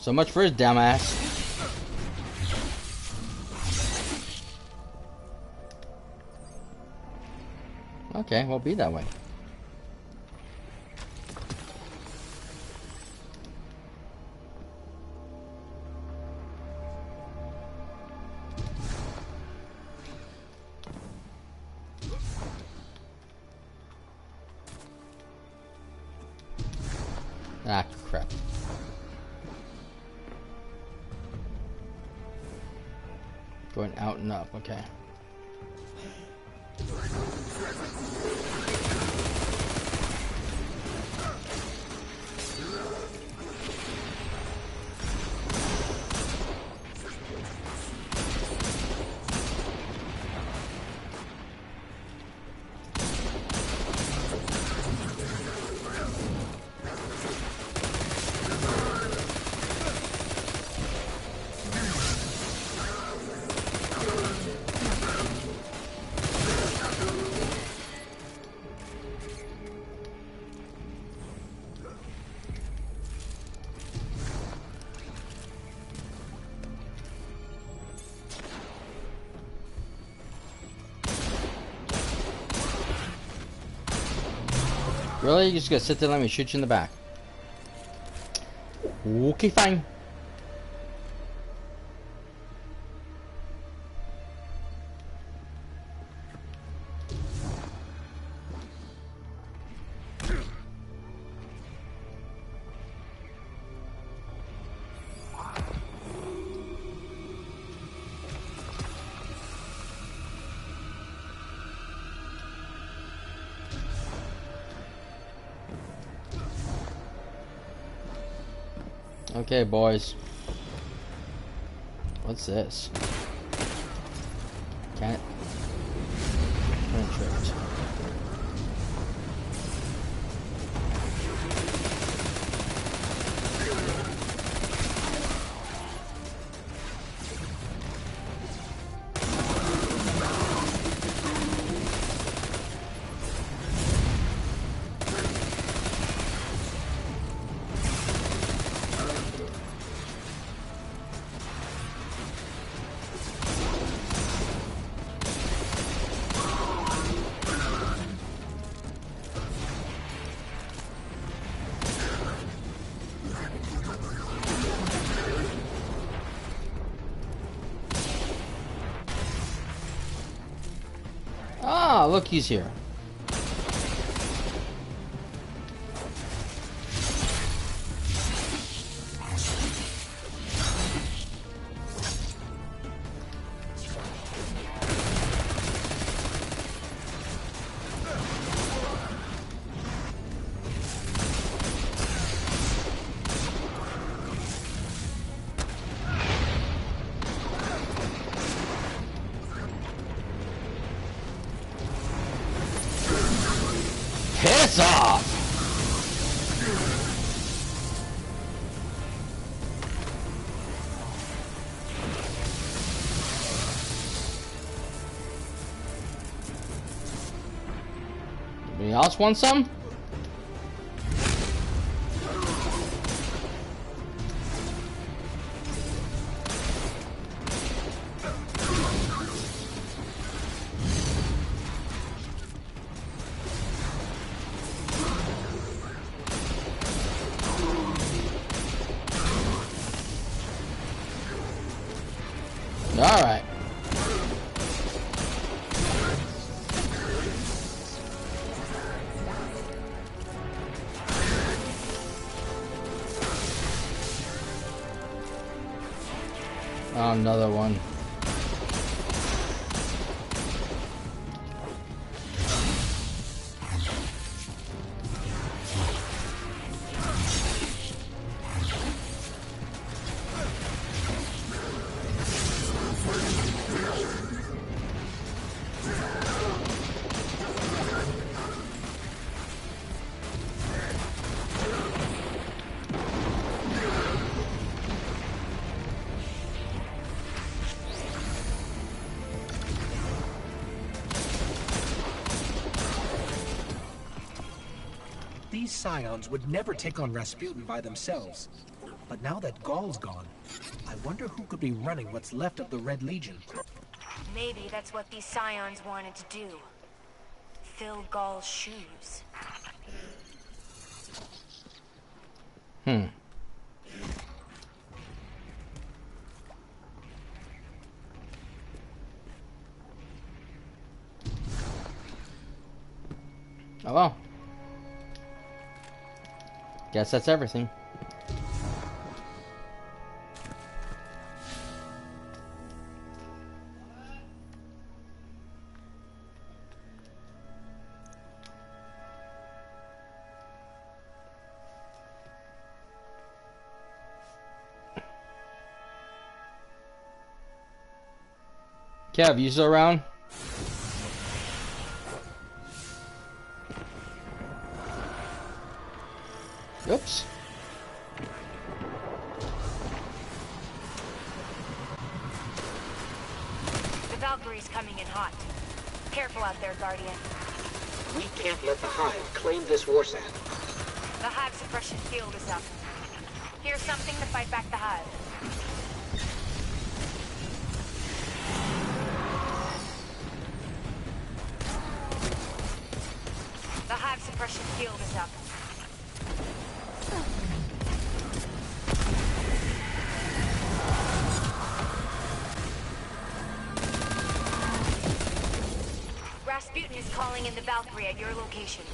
So much for his dumbass. Okay, well, be that way. Ah, crap. Going out and up, okay. Really? You just gonna sit there and let me shoot you in the back? Okay, fine. Okay, boys. What's this? Can't penetrate. Ah, look, he's here. Piss off! Anybody else want some? All right. Oh, another one. These scions would never take on Rasputin by themselves. But now that Gaul's gone, I wonder who could be running what's left of the Red Legion. Maybe that's what these scions wanted to do. Fill Gaul's shoes. Oh well. Guess that's everything. Kev, you still around? Oops. The Valkyrie's coming in hot. Careful out there, Guardian. We can't let the Hive claim this war sand. The Hive suppression field is up. Here's something to fight back the Hive. The Hive suppression field is up. Rasputin is calling in the Valkyrie at your location.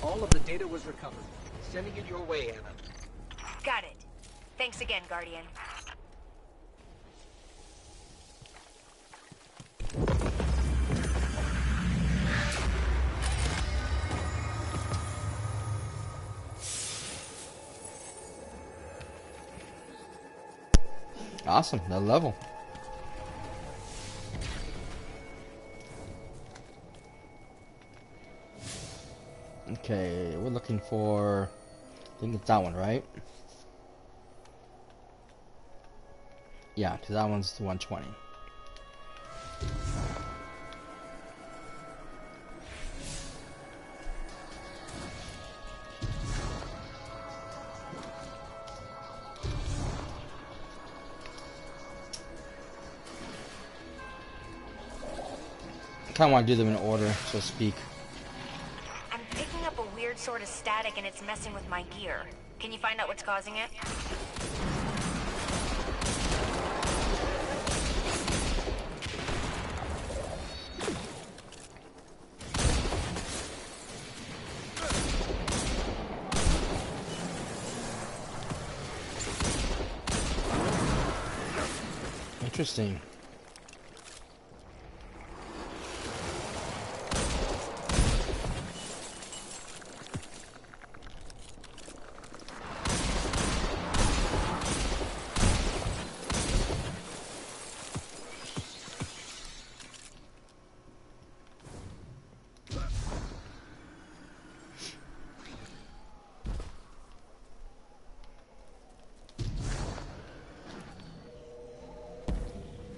All of the data was recovered. Sending it your way, Anna. Got it. Thanks again, Guardian. Awesome, that level. Okay, we're looking for, I think it's that one, right? Yeah, because that one's the 120. I kind of want to do them in order, so to speak. I'm picking up a weird sort of static and it's messing with my gear. Can you find out what's causing it? Interesting.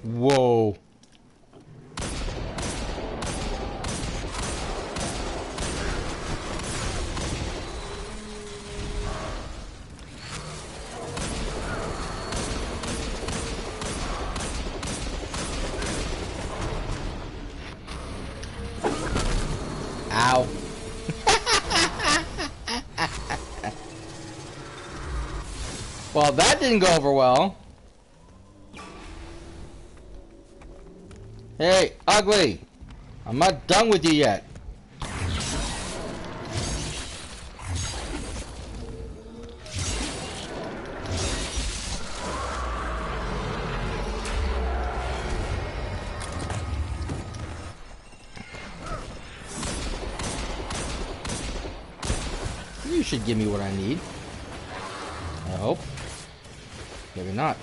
Whoa. Ow. Well, that didn't go over well. Hey, ugly! I'm not done with you yet. You should give me what I need. I hope. Maybe not.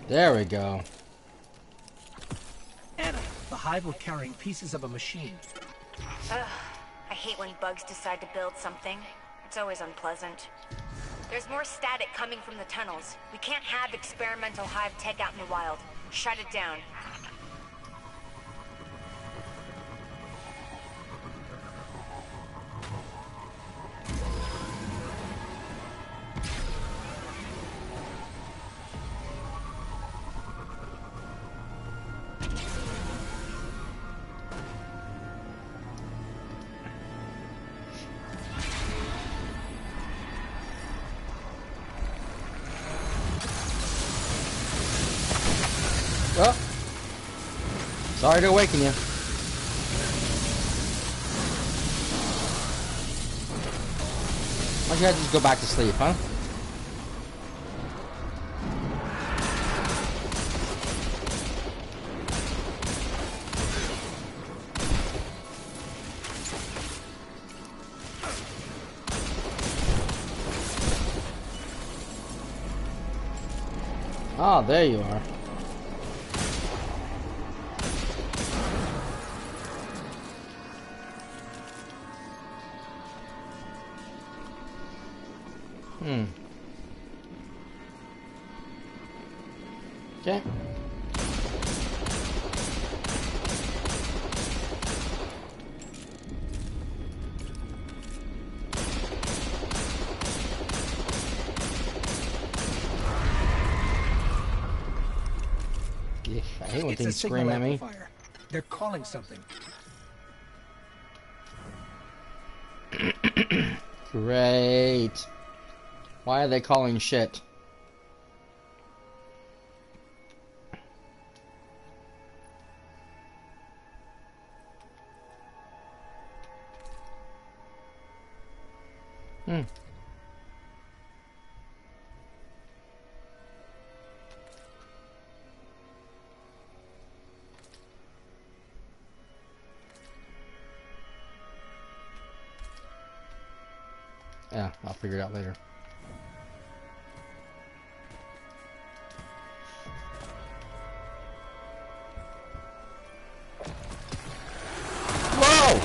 There we go. Anna, the Hive were carrying pieces of a machine. Ugh, I hate when bugs decide to build something. It's always unpleasant. There's more static coming from the tunnels. We can't have experimental Hive tech out in the wild. Shut it down. Oh. Sorry to awaken you. Why don't you guys just go back to sleep, huh? Ah, there you are. Okay. I hate when things scream at me. They're calling something. Great. Why are they calling shit? Yeah, I'll figure it out later. Whoa!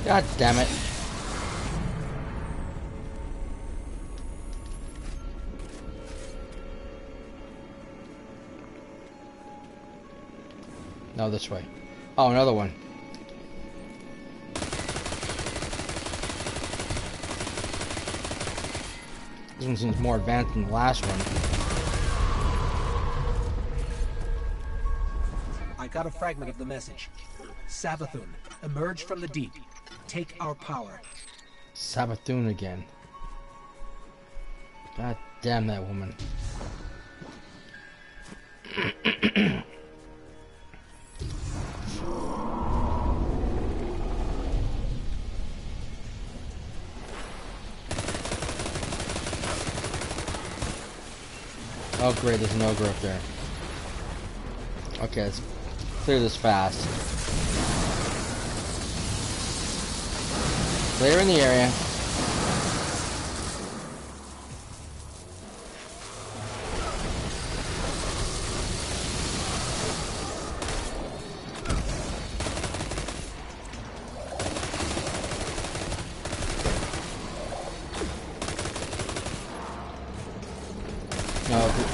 God damn it. No, this way. Oh, another one. This one seems more advanced than the last one. I got a fragment of the message. Savathun, emerge from the deep. Take our power. Savathun again. God damn that woman. Oh great, there's an ogre up there. Okay, let's clear this fast. Clear in the area.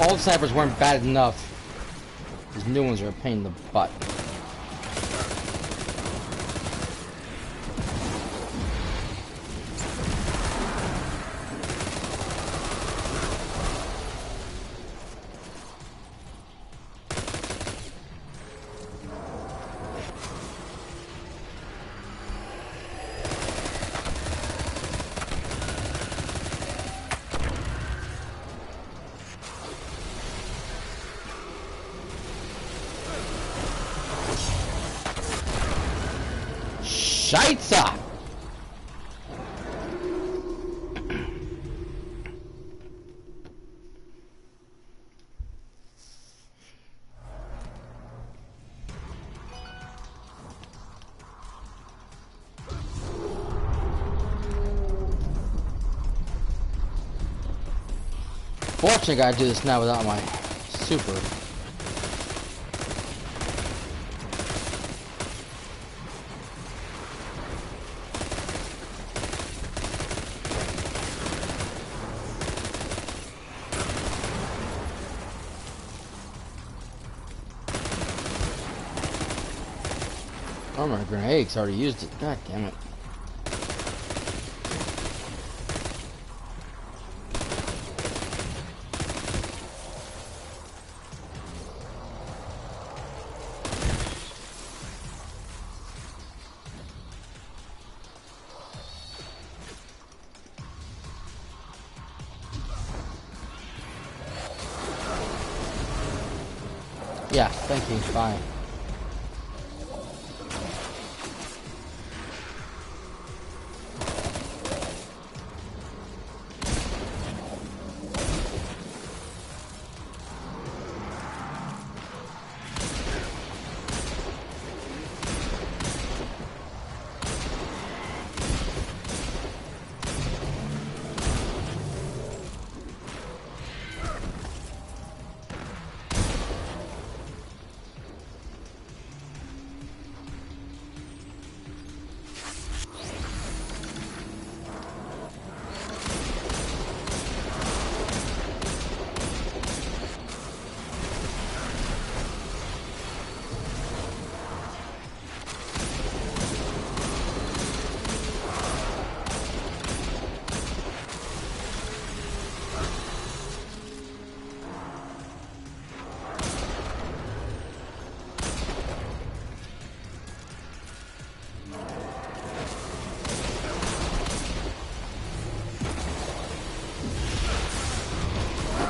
old snipers weren't bad enough. These new ones are a pain in the butt. Scheitzer! Fortunately, I gotta do this now without my super. Oh, my grenades already used it. God damn it. Yeah, thank you. Bye.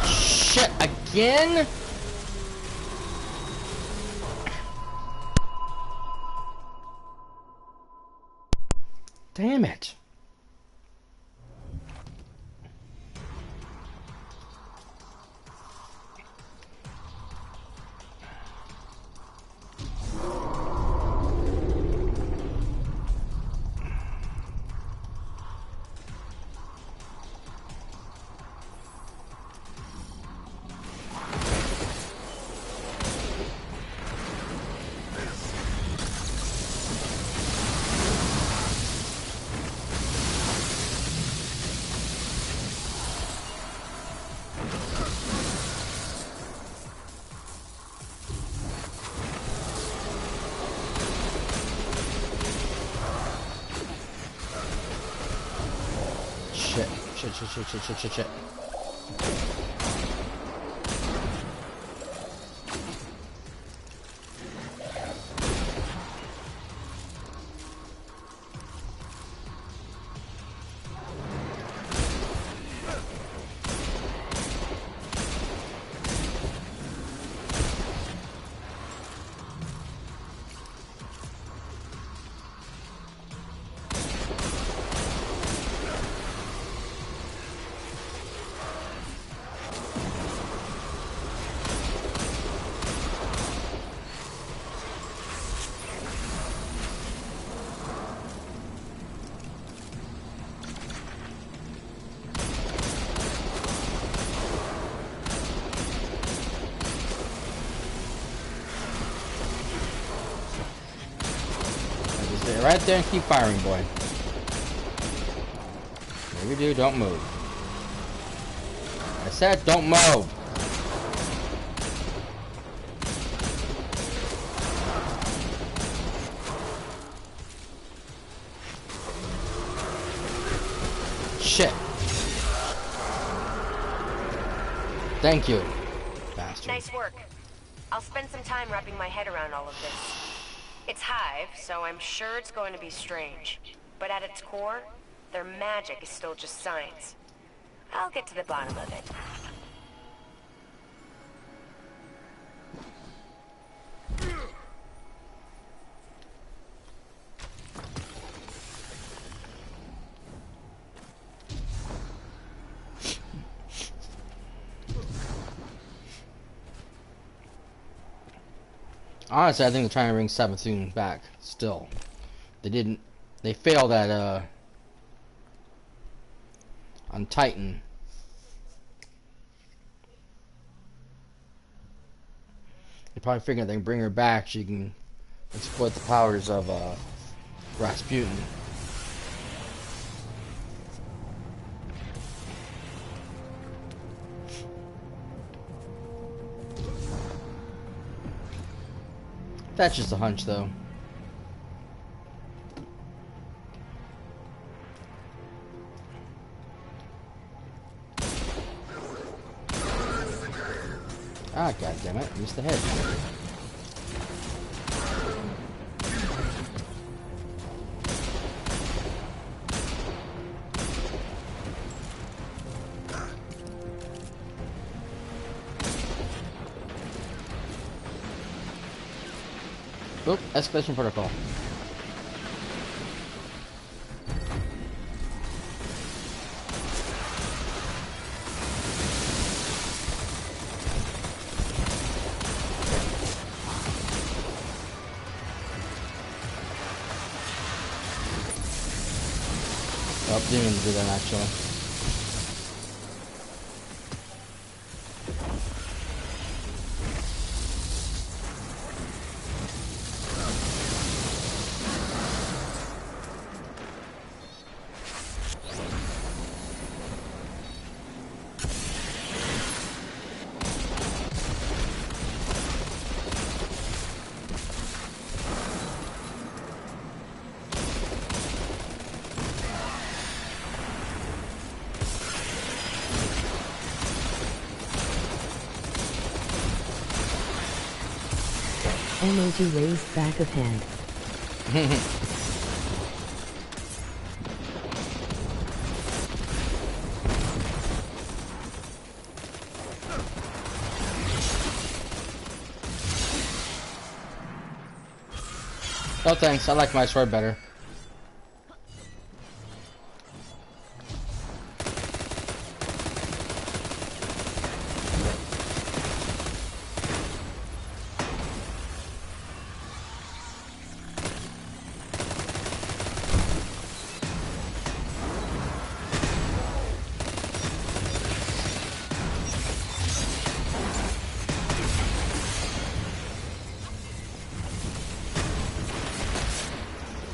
Shit, again? Damn it. Shit. Stay right there and keep firing, boy. Whatever you do, don't move. I said don't move. shit. Thank you, bastard. Nice work. I'll spend some time wrapping my head around all of this. It's Hive, so I'm sure it's going to be strange. But at its core, their magic is still just science. I'll get to the bottom of it. Honestly, I think they're trying to bring Savathun back. Still, they didn't. They failed at on Titan. They probably figured they can bring her back. She can exploit the powers of Rasputin. That's just a hunch, though. Ah, goddammit, missed the head. Oop, escalation protocol. Oh, didn't even do that actually. Emoji raised back of hand. Oh, thanks. I like my sword better.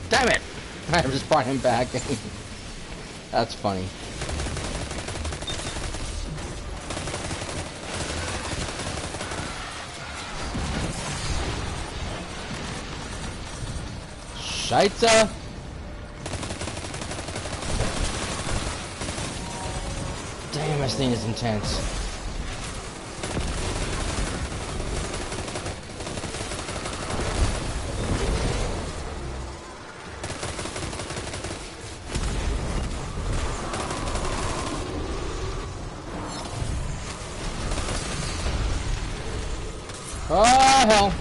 Damn it! I just brought him back. That's funny. Scheisse! Damn, this thing is intense. Oh, hell.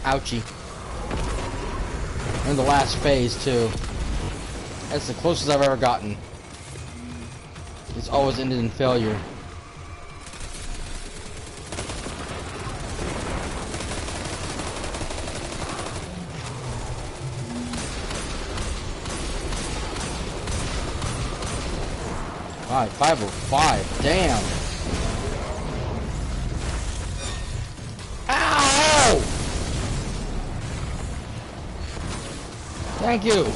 Ouchie. In the last phase, too. That's the closest I've ever gotten. It's always ended in failure. Alright, 505. Damn. Ow! Thank you.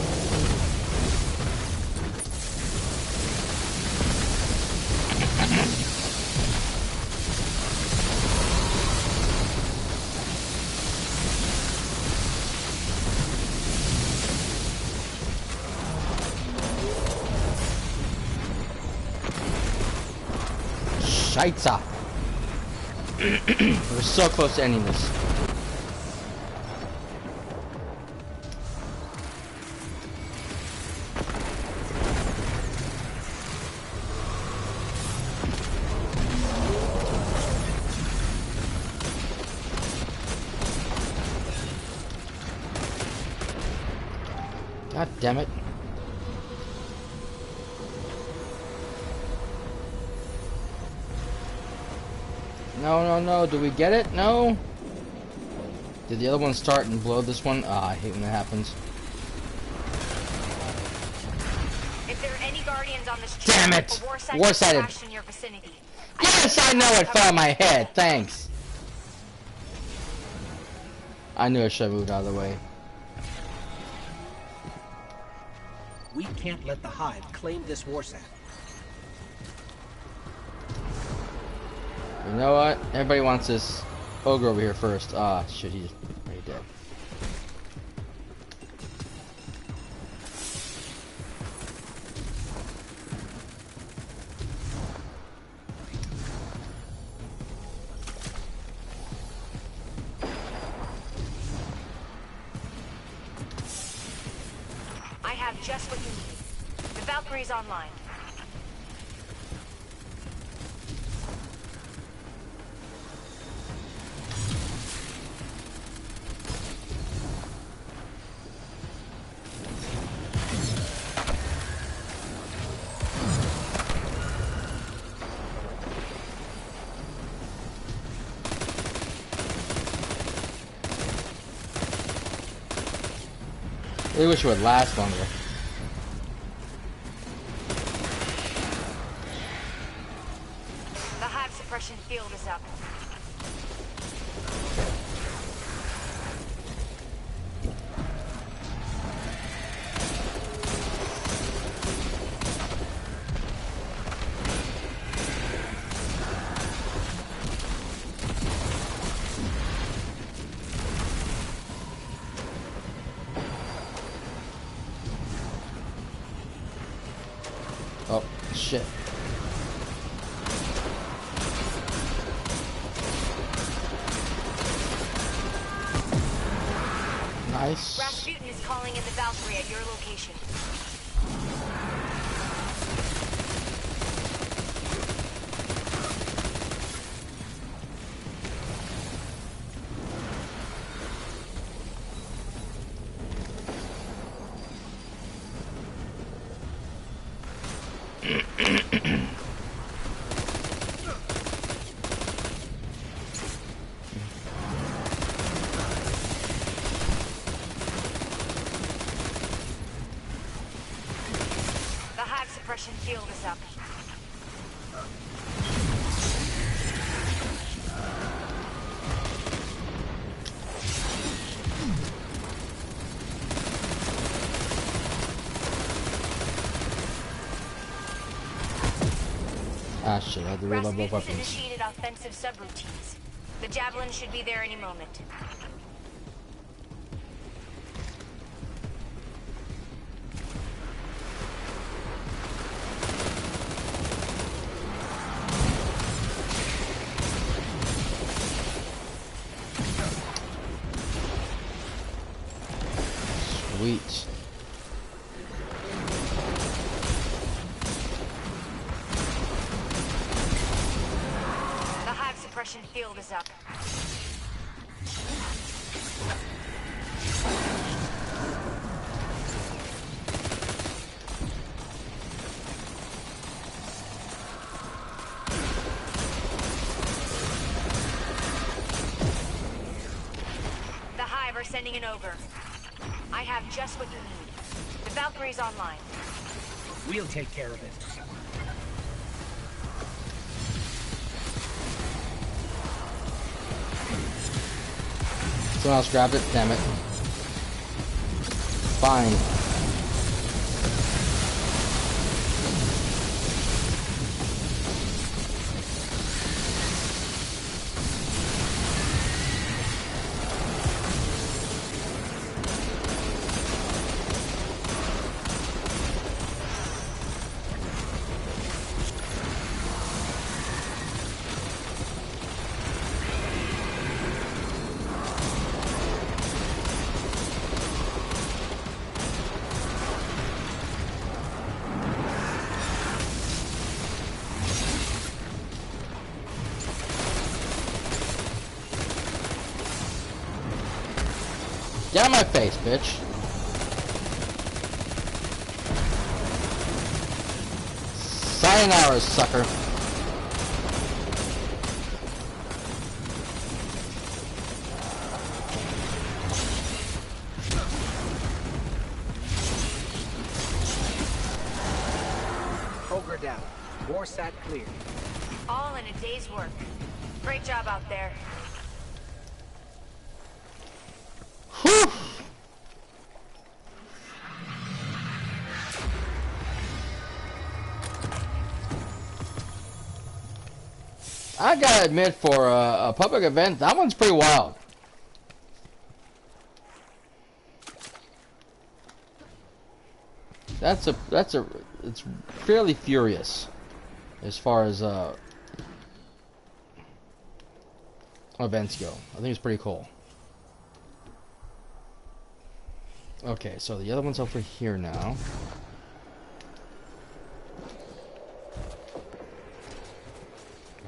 Scheitzer. We're so close to ending this. God damn it. No, no, no. Do we get it? No. Did the other one start and blow this one? Ah, I hate when that happens. If there are any guardians on this trip, Damn it! War-sighted in your vicinity. Yes, I know it fell on my head. Thanks. I knew I should have moved out of the way. We can't let the Hive claim this Warsat. You know what? Everybody wants this ogre over here first. Ah, shit, he's already dead. I have just what you need. The Valkyrie's online. I really wish it would last longer. The hive suppression field is up. Oh, shit. Nice. Rasputin is calling in the Valkyrie at your location. Suppression field is up. Ah shit, I had to reload both weapons. Initiated offensive subroutines. The Javelin should be there any moment. Sweet. The hive suppression field is up. The hive are sending an ogre. I have just what you need. The Valkyrie's online. We'll take care of it. Someone else grabbed it? Damn it. Fine. Get out of my face, bitch. Sayonara, sucker. Ogre down. Warsat clear. All in a day's work. Great job out there. Whew. I gotta admit, for a public event, that one's pretty wild. It's fairly furious as far as events go. I think it's pretty cool. Okay, so the other one's over here now.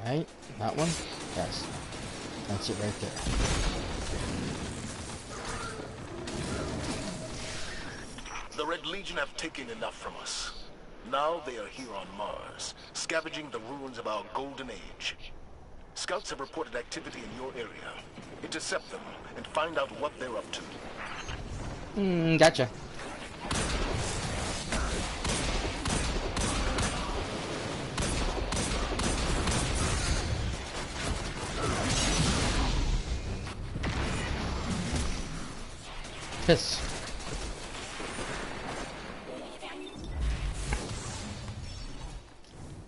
Right? That one? Yes. That's it right there. The Red Legion have taken enough from us. Now they are here on Mars, scavenging the ruins of our golden age. Scouts have reported activity in your area. Intercept them and find out what they're up to. Gotcha. Piss.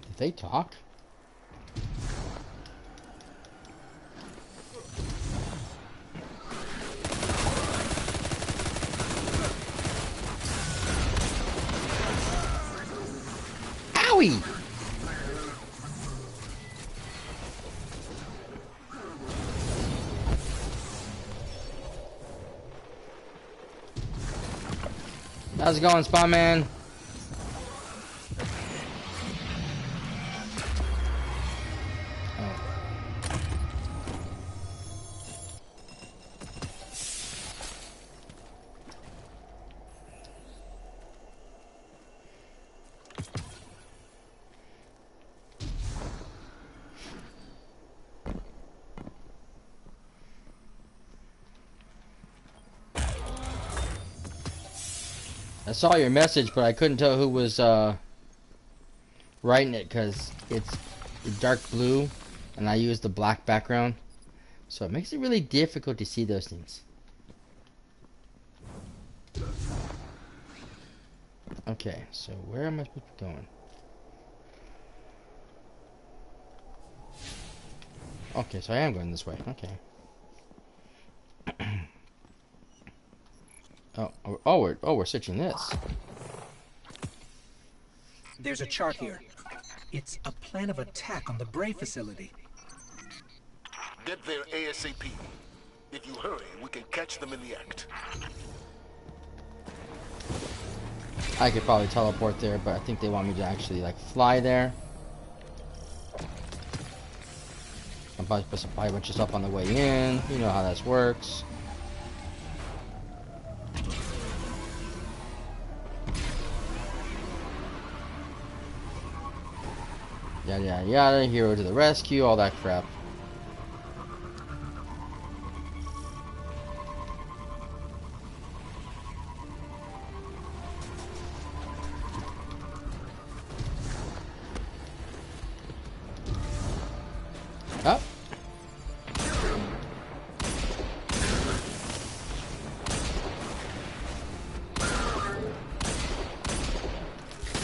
Did they talk? Owie! How's it going, Spawn Man? I saw your message, but I couldn't tell who was writing it because it's dark blue and I use the black background, so it makes it really difficult to see those things. Okay, so where am I supposed to be going? Okay, so I am going this way. Okay. We're switching this. There's a chart here. It's a plan of attack on the Bray facility. Get there ASAP. If you hurry, we can catch them in the act. I could probably teleport there, but I think they want me to actually like fly there. I'm probably supposed to buy a bunch of stuff on the way in. You know how that works. Yada yada yada, hero to the rescue, all that crap. Up.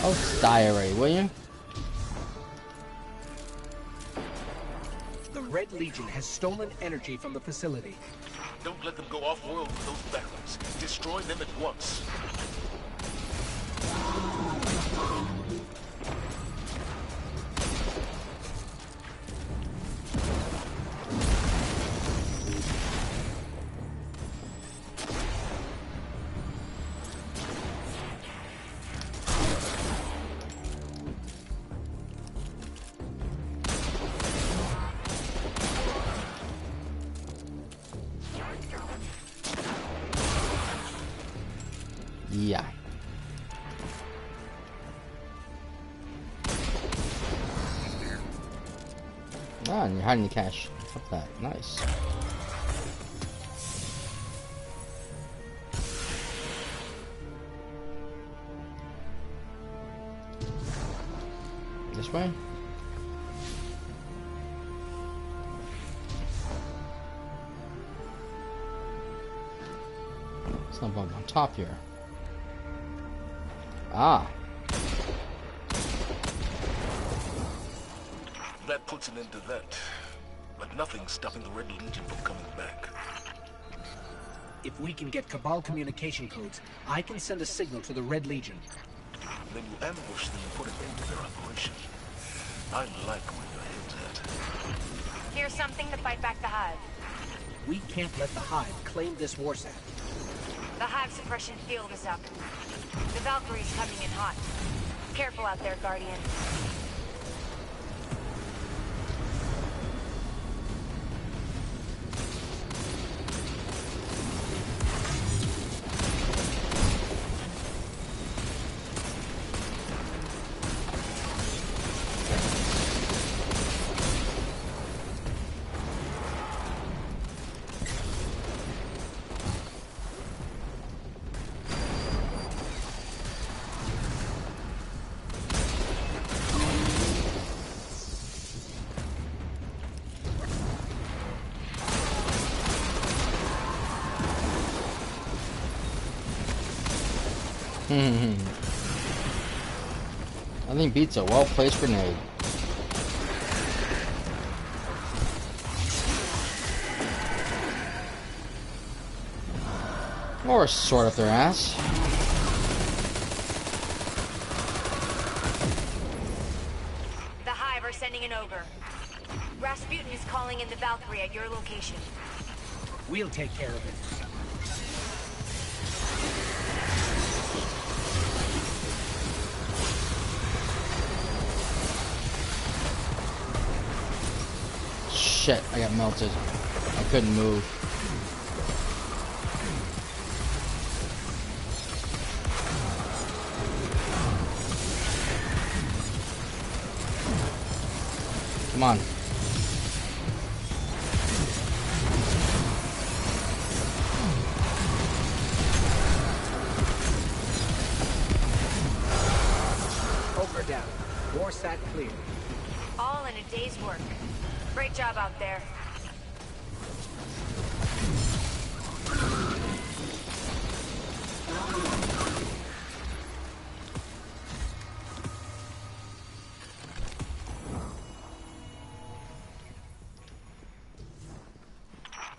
Oh, die already, will you? The Red Legion has stolen energy from the facility. Don't let them go off-world with those barrels. Destroy them at once. Yeah. Ah, and you're hiding the cache. Fuck that. Nice. This way? It's not going on top here. Ah. That puts an end to that. But nothing's stopping the Red Legion from coming back. If we can get Cabal communication codes, I can send a signal to the Red Legion. Then you ambush them and put an end to their operation. I like where your head's at. Here's something to fight back the Hive. We can't let the Hive claim this warsat. The Hive suppression field is up. The Valkyrie's coming in hot. Careful out there, Guardian. Nothing beats a well-placed grenade. Or a sword up their ass. The Hive are sending an ogre. Rasputin is calling in the Valkyrie at your location. We'll take care of it. Shit, I got melted. I couldn't move. Come on. Ogre down. Warsat clear. All in a day's work. Great job out there.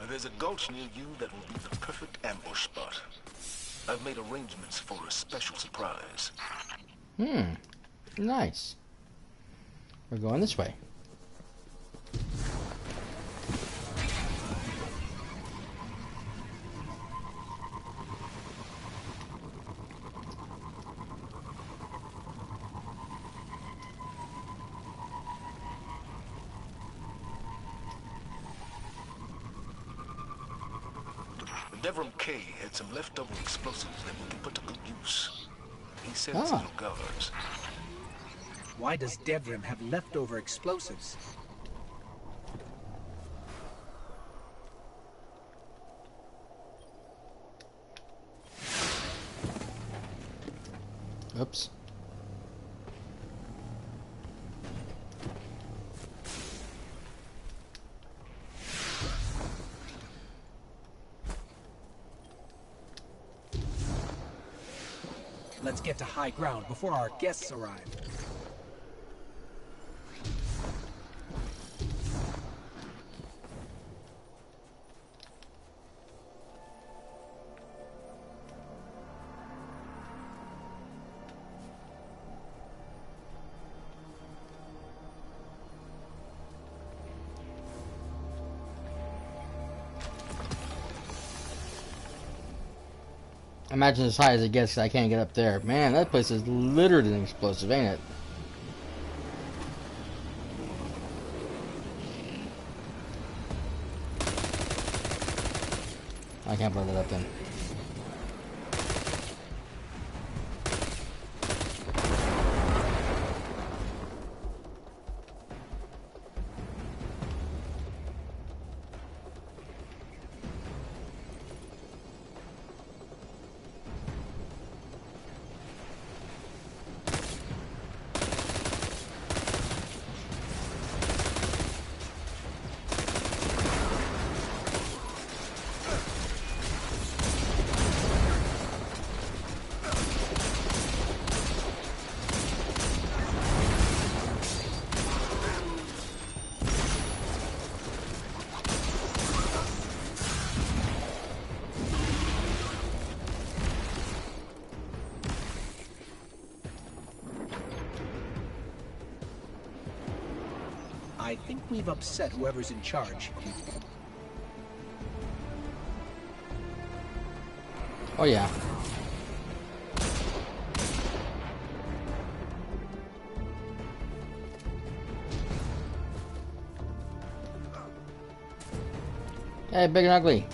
There's a gulch near you that will be the perfect ambush spot. I've made arrangements for a special surprise. Nice. We're going this way. Devram K had some leftover explosives that we can put to good use. He sends little guards. Why does Devrim have leftover explosives? Oops. Let's get to high ground before our guests arrive. Imagine as high as it gets 'cause I can't get up there. Man, that place is littered in explosive, ain't it? I can't blow that up then. I think we've upset whoever's in charge. Oh yeah. Hey, big and ugly.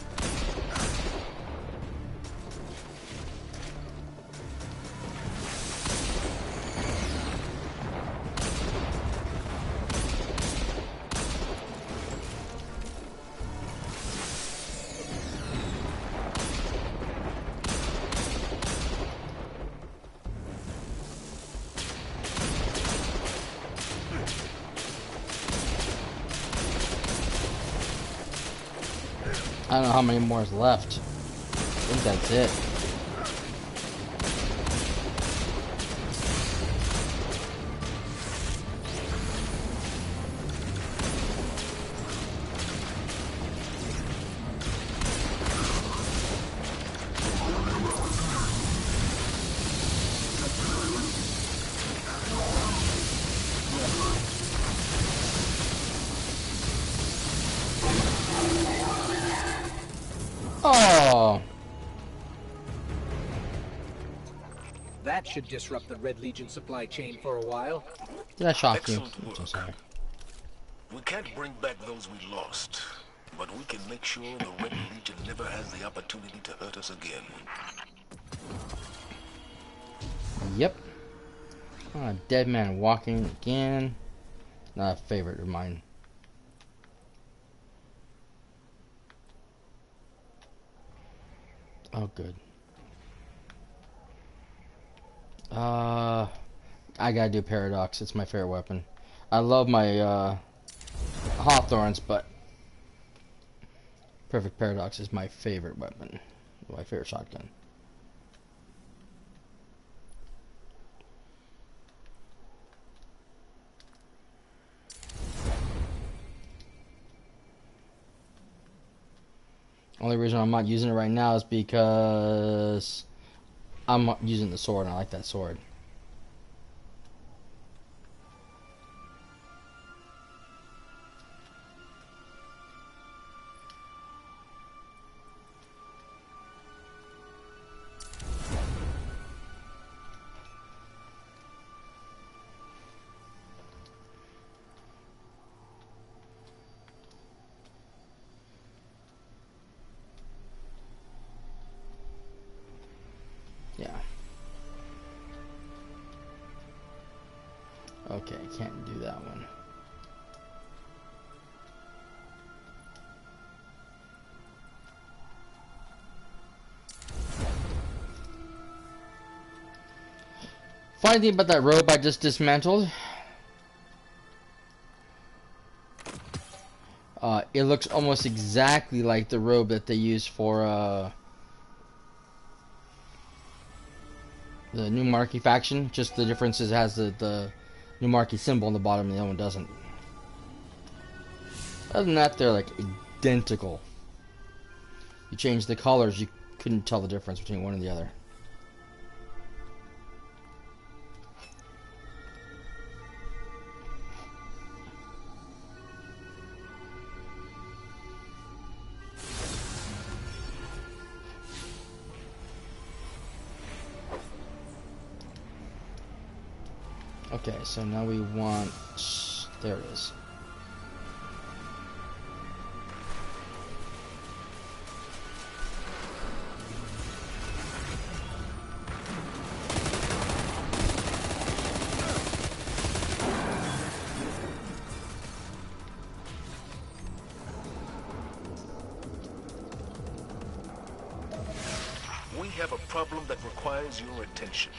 I don't know how many more is left. I think that's it. Oh, That should disrupt the Red Legion supply chain for a while. did I shock you? Excellent work. I'm sorry. We can't bring back those we lost, but we can make sure the Red Legion never has the opportunity to hurt us again. Yep. Dead man walking again. Not a favorite of mine. Oh, good. I gotta do Paradox. It's my favorite weapon. I love my Hawthorns, but Perfect Paradox is my favorite weapon. My favorite shotgun. Only reason I'm not using it right now is because I'm using the sword and I like that sword. Yeah. Okay, can't do that one. Funny thing about that robe I just dismantled. It looks almost exactly like the robe that they use for the New Monarchy faction. Just the difference is it has the New Monarchy symbol on the bottom and the other one doesn't. Other than that, they're like identical. You change the colors, you couldn't tell the difference between one and the other. Okay, so now we want... There it is. We have a problem that requires your attention.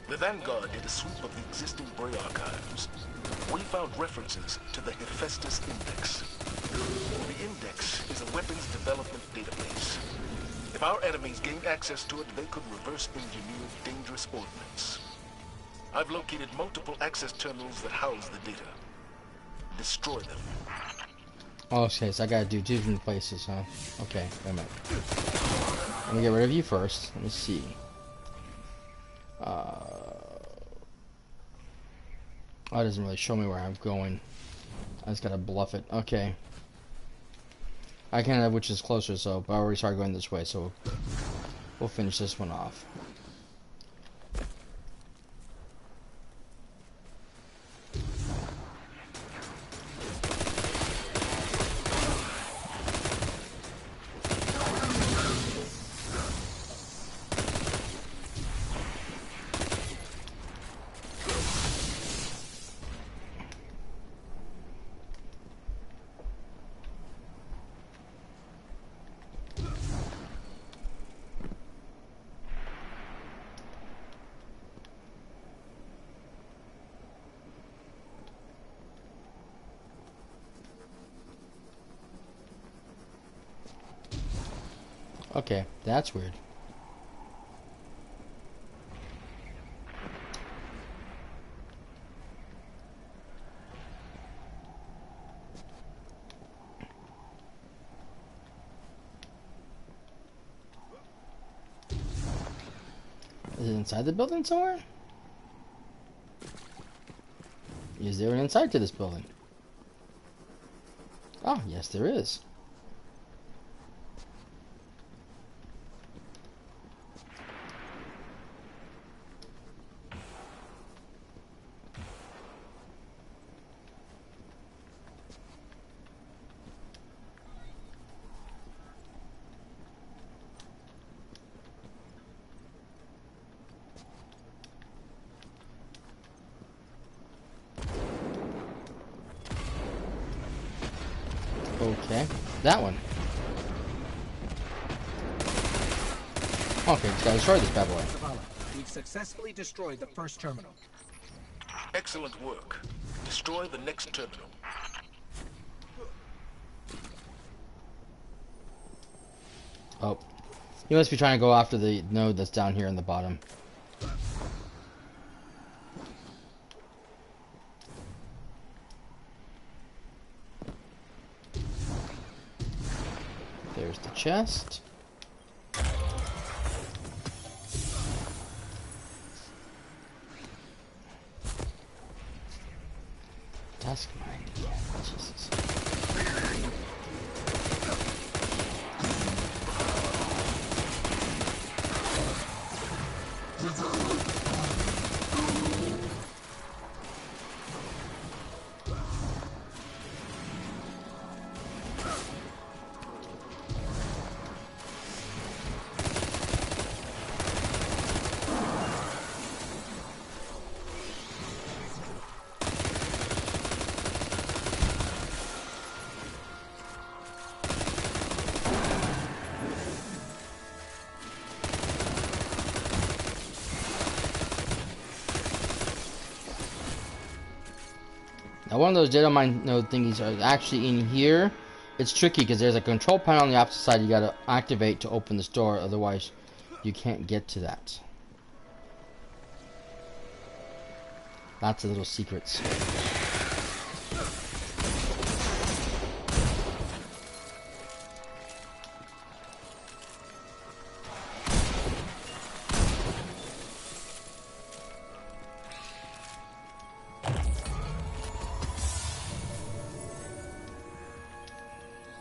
The Vanguard did a sweep of the existing Bray archives. We found references to the Hephaestus Index. The Index is a weapons development database. If our enemies gained access to it, they could reverse engineer dangerous ordnance. I've located multiple access terminals that house the data. Destroy them. Okay, so I gotta do different places, huh? Okay, wait a minute. Let me get rid of you first. Let me see. Oh, it doesn't really show me where I'm going. I just gotta bluff it. Okay. I can't have which is closer, so but I already started going this way, so we'll finish this one off. Okay, that's weird. Is it inside the building somewhere? Is there an inside to this building? Oh, yes there is. Okay, that one. Okay, just gotta destroy this bad boy. We've successfully destroyed the first terminal. Excellent work. Destroy the next terminal. Oh. You must be trying to go after the node that's down here in the bottom. There's the chest. Task mine. Jesus. Now one of those data mine node thingies are actually in here. It's tricky because there's a control panel on the opposite side you gotta activate to open this door, otherwise you can't get to that. Lots of little secrets.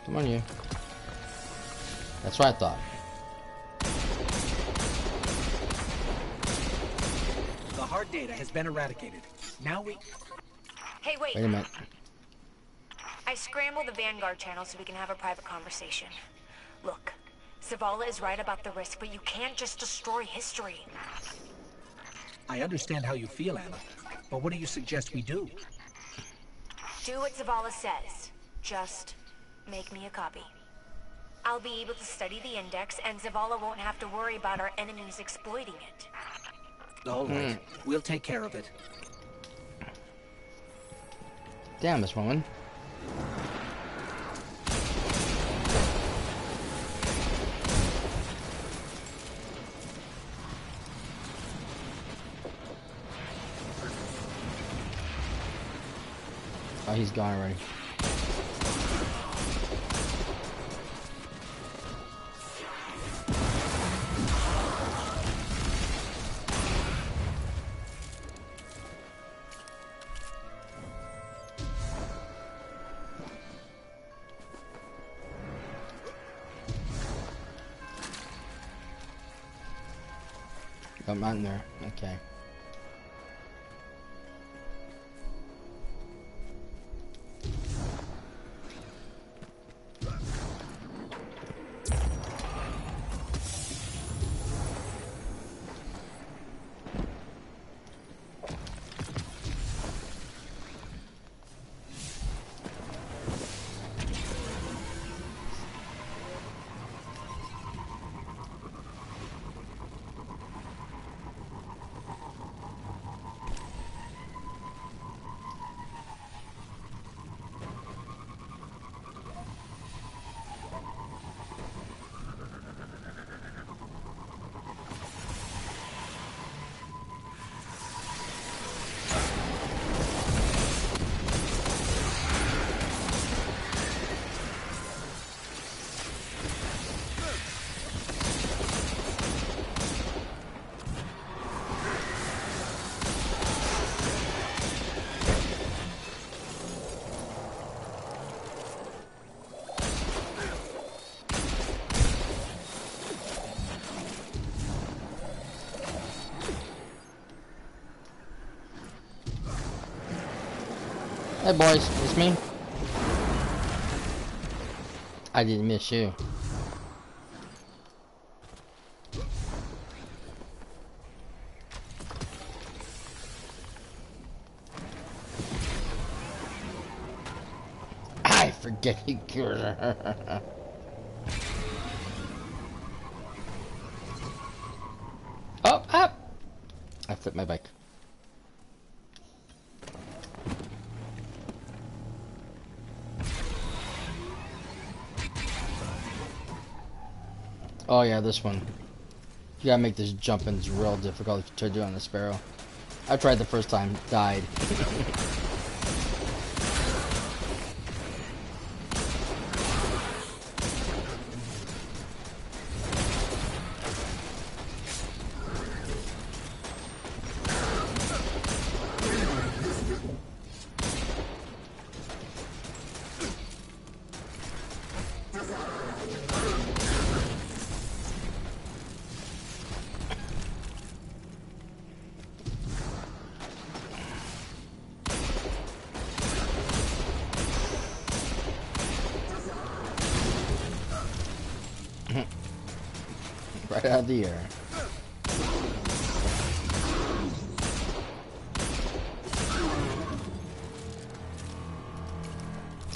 Come on, you. That's what I thought. The hard data has been eradicated. Now we... Hey, wait. Wait a minute. I scrambled the Vanguard channel so we can have a private conversation. Look, Zavala is right about the risk, but you can't just destroy history. I understand how you feel, Anna. But what do you suggest we do? Do what Zavala says. Just make me a copy. I'll be able to study the index, and Zavala won't have to worry about our enemies exploiting it. All right. We'll take care of it. Damn, this woman. Oh, he's gone already. I'm not in there. Okay. Hey boys, it's me. I didn't miss you. I forget you. Oh, up! I flipped my bike. Oh yeah, this one. You gotta make this jumping real difficult if you try to do it on the Sparrow. I tried the first time, died. Right out of the air.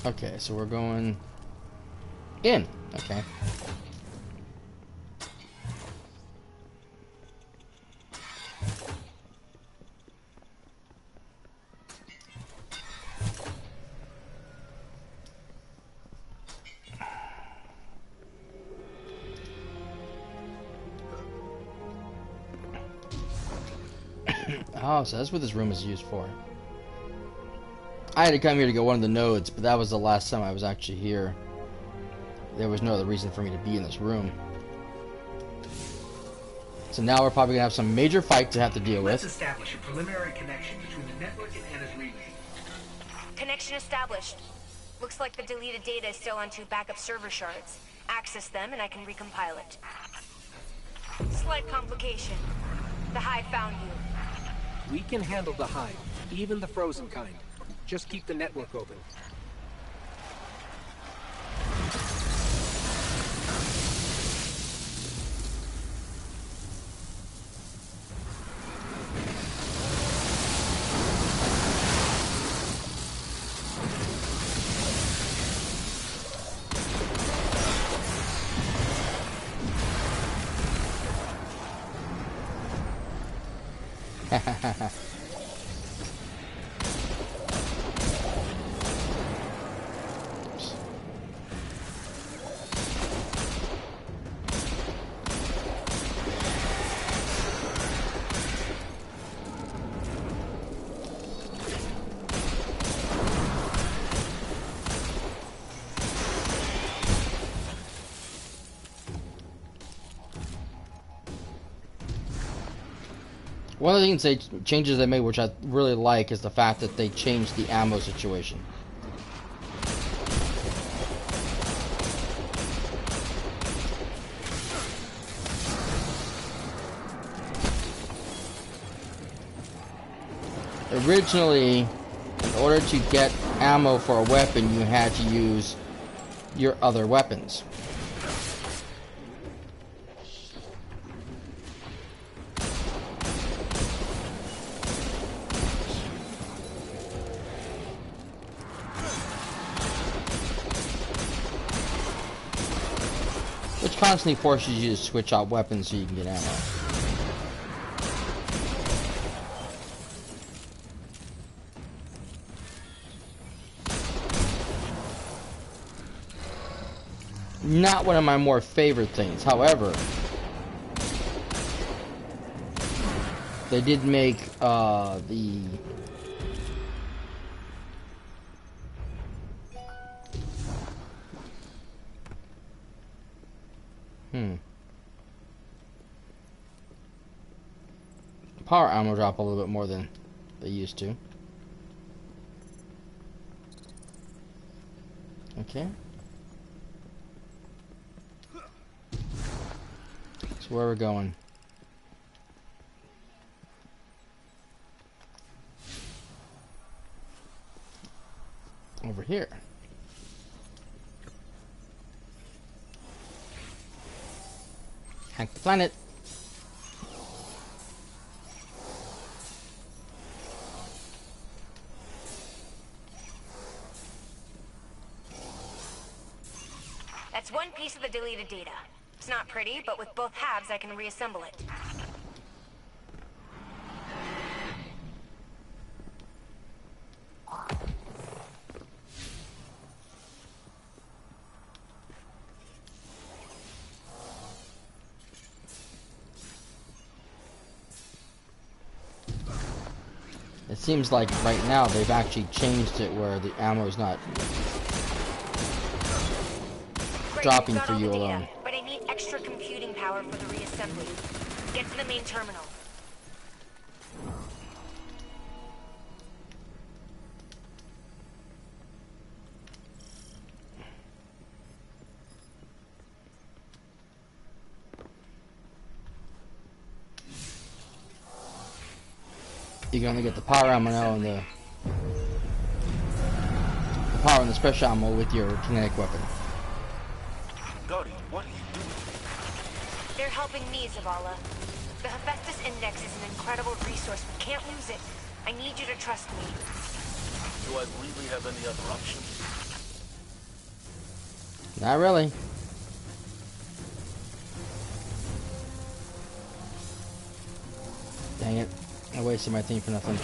Okay, so we're going in. Okay. Oh, so that's what this room is used for. I had to come here to get one of the nodes, but that was the last time I was actually here. There was no other reason for me to be in this room. So now we're probably gonna have some major fight to have to deal with. Let's establish a preliminary connection between the network and Anna's relay. Connection established. Looks like the deleted data is still on 2 backup server shards. Access them and I can recompile it. Slight complication. The Hive found you. We can handle the Hive, even the frozen kind. Just keep the network open. One of the things changes they made, which I really like, is the fact that they changed the ammo situation. originally, in order to get ammo for a weapon, you had to use your other weapons. Which constantly forces you to switch out weapons so you can get ammo. Not one of my more favorite things. However, they did make the power ammo drop a little bit more than they used to. Okay. So where we're going? Over here. Hack the planet. That's one piece of the deleted data. It's not pretty, but with both halves I can reassemble it. It seems like right now they've actually changed it where the ammo is not dropping for you alone. But I need extra computing power for the reassembly. Get to the main terminal. You can only get the power ammo now and the power and the special ammo with your kinetic weapon. Guardian, what are you doing? They're helping me, Zavala. The Hephaestus Index is an incredible resource. We can't lose it. I need you to trust me. Do I really have any other option? Not really. Dang it. I wasted my thing for nothing.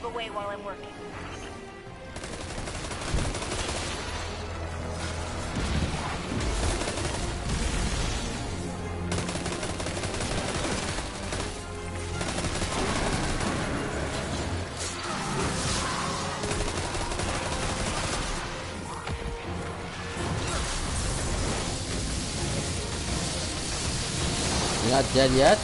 Away while I'm working. You're not dead yet?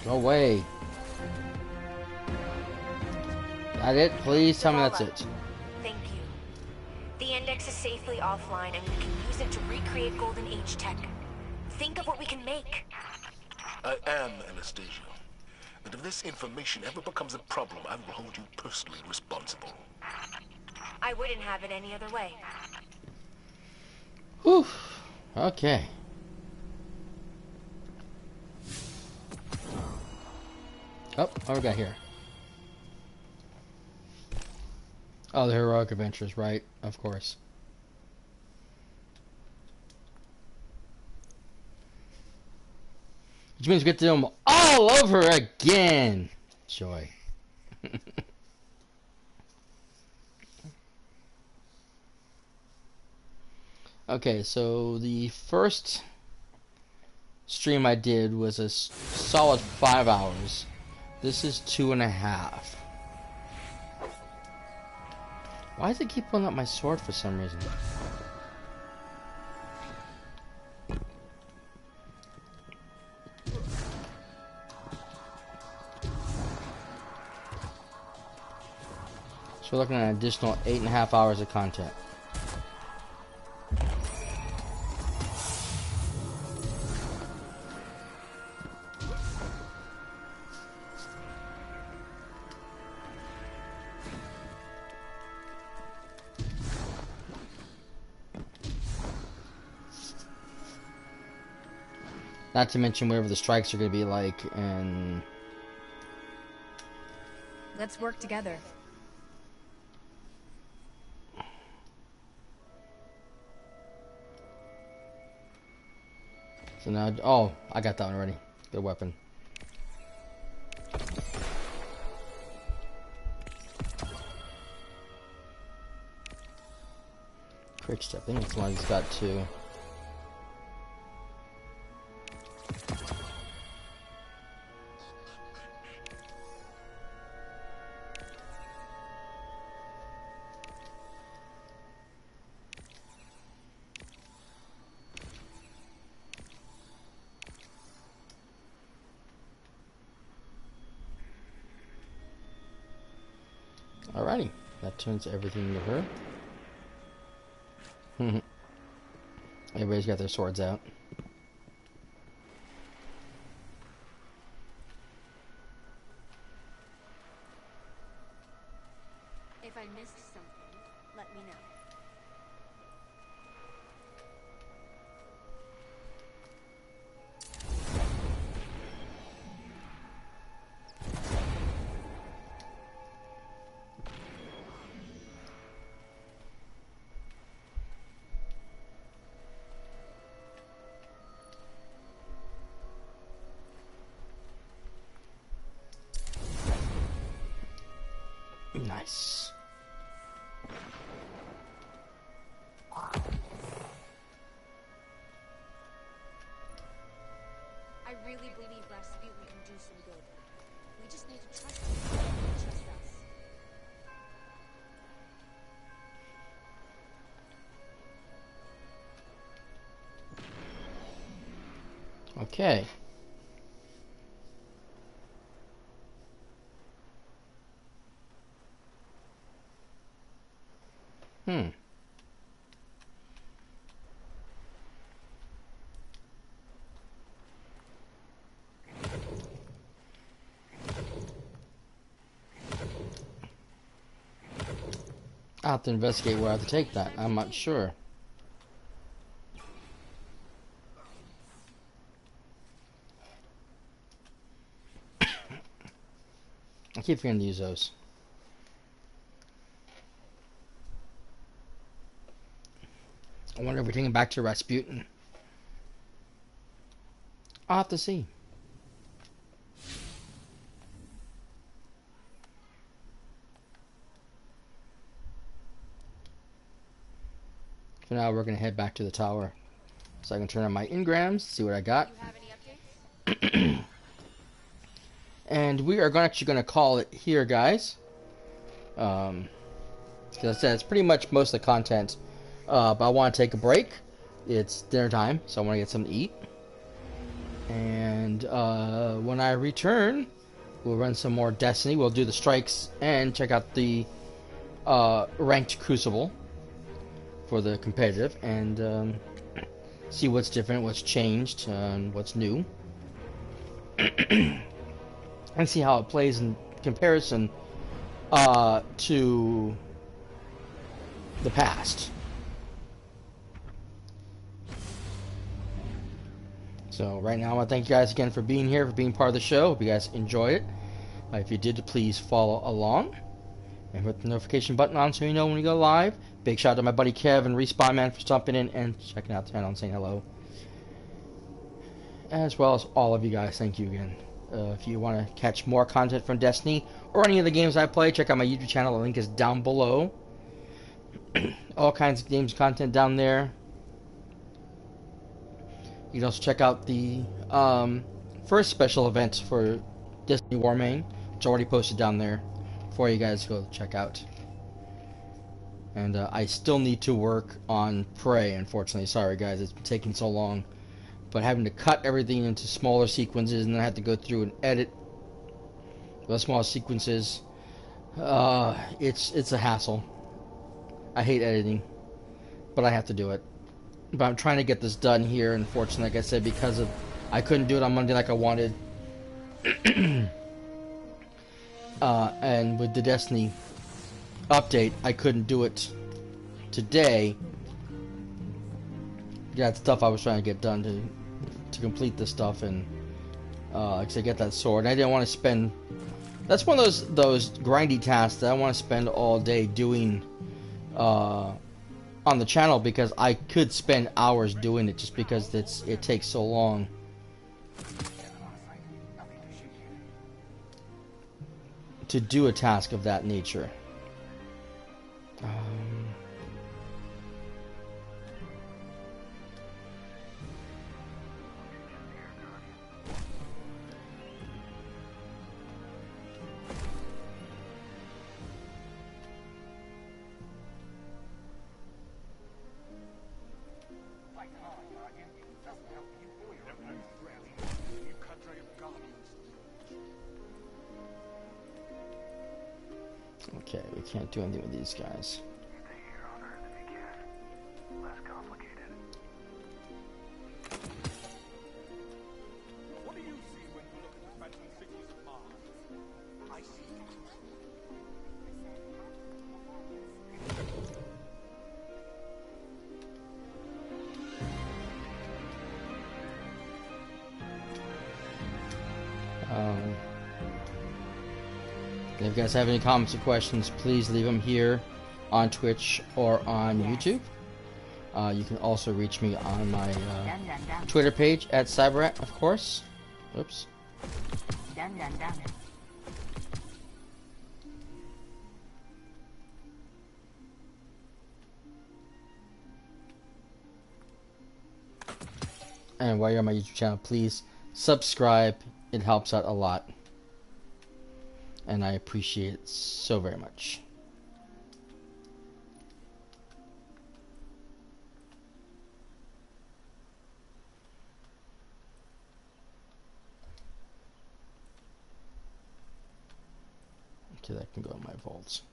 Go away. That it? Please tell me that's it. Thank you. The index is safely offline and we can use it to recreate Golden Age tech. Think of what we can make. I am Anastasia. And if this information ever becomes a problem, I will hold you personally responsible. I wouldn't have it any other way. Whew. Okay. Oh, what we got here? Oh, the heroic adventures, right? Of course. Which means we get to do them all over again. Joy. Okay, so the first stream I did was a solid 5 hours. This is 2.5. Why does it keep pulling up my sword for some reason? So we're looking at an additional 8.5 hours of content. Not to mention whatever the strikes are going to be like, and... Let's work together. So now... Oh, I got that one already. Good weapon. Quick step. I think it's one he's got two. Alrighty, that turns everything into her. Everybody's got their swords out. If I missed something, let me know. Nice. I really believe Rasputin can do some good. We just need to trust him and trust us. Okay. I'll have to investigate where I have to take that. I'm not sure. I keep forgetting to use those. I wonder if we're taking back to Rasputin. I'll have to see. For now, we're going to head back to the tower. So I can turn on my engrams, see what I got. You have any updates? And we are actually going to call it here, guys. Because I said it's pretty much most of the content. But I want to take a break. It's dinner time, so I want to get something to eat. And when I return, we'll run some more Destiny. We'll do the strikes and check out the ranked Crucible for the competitive, and see what's different, what's changed, and what's new. and see how it plays in comparison to the past. So right now I want to thank you guys again for being here, for being part of the show. Hope you guys enjoyed it. If you did, please follow along and hit the notification button on so you know when we go live. Big shout out to my buddy Kev and Respawn Man for stopping in and checking out the channel and saying hello. As well as all of you guys, thank you again. If you want to catch more content from Destiny or any of the games I play, check out my YouTube channel. The link is down below. All kinds of games content down there. You can also check out the first special event for Destiny Warmind, which is already posted down there for you guys to go check out. And I still need to work on Prey, unfortunately. Sorry guys, it's been taking so long. But having to cut everything into smaller sequences and then I have to go through and edit the small sequences, it's a hassle. I hate editing, but I have to do it. But I'm trying to get this done here, unfortunately, like I said, because of I couldn't do it on Monday like I wanted. And with the Destiny update, I couldn't do it today. Yeah, it's stuff I was trying to get done to complete this stuff and to get that sword. And I didn't want to spend. That's one of those grindy tasks that I want to spend all day doing on the channel, because I could spend hours doing it just because it takes so long. To do a task of that nature. Okay, we can't do anything with these guys. Stay here on Earth if you can. Less complicated. What do you see when you look at the phantom cities of Mars? I see If you guys have any comments or questions, please leave them here on Twitch or on YouTube. You can also reach me on my Twitter page at cyperrat, of course. Oops. And while you're on my YouTube channel, please subscribe. It helps out a lot. And I appreciate it so very much. Okay, that can go in my vaults.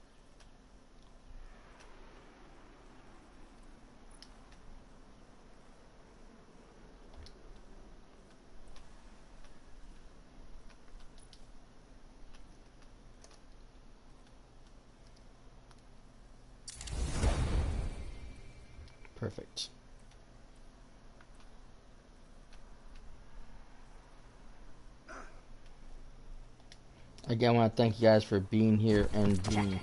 Perfect. Again, I want to thank you guys for being here and being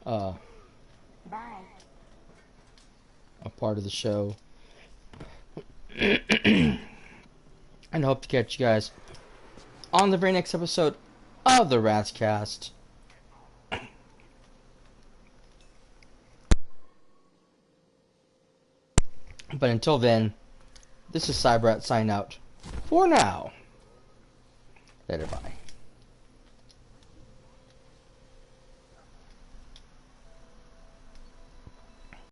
a part of the show. And I hope to catch you guys on the very next episode of the Ratscast. But until then, this is cyperrat signing out for now. Later, bye.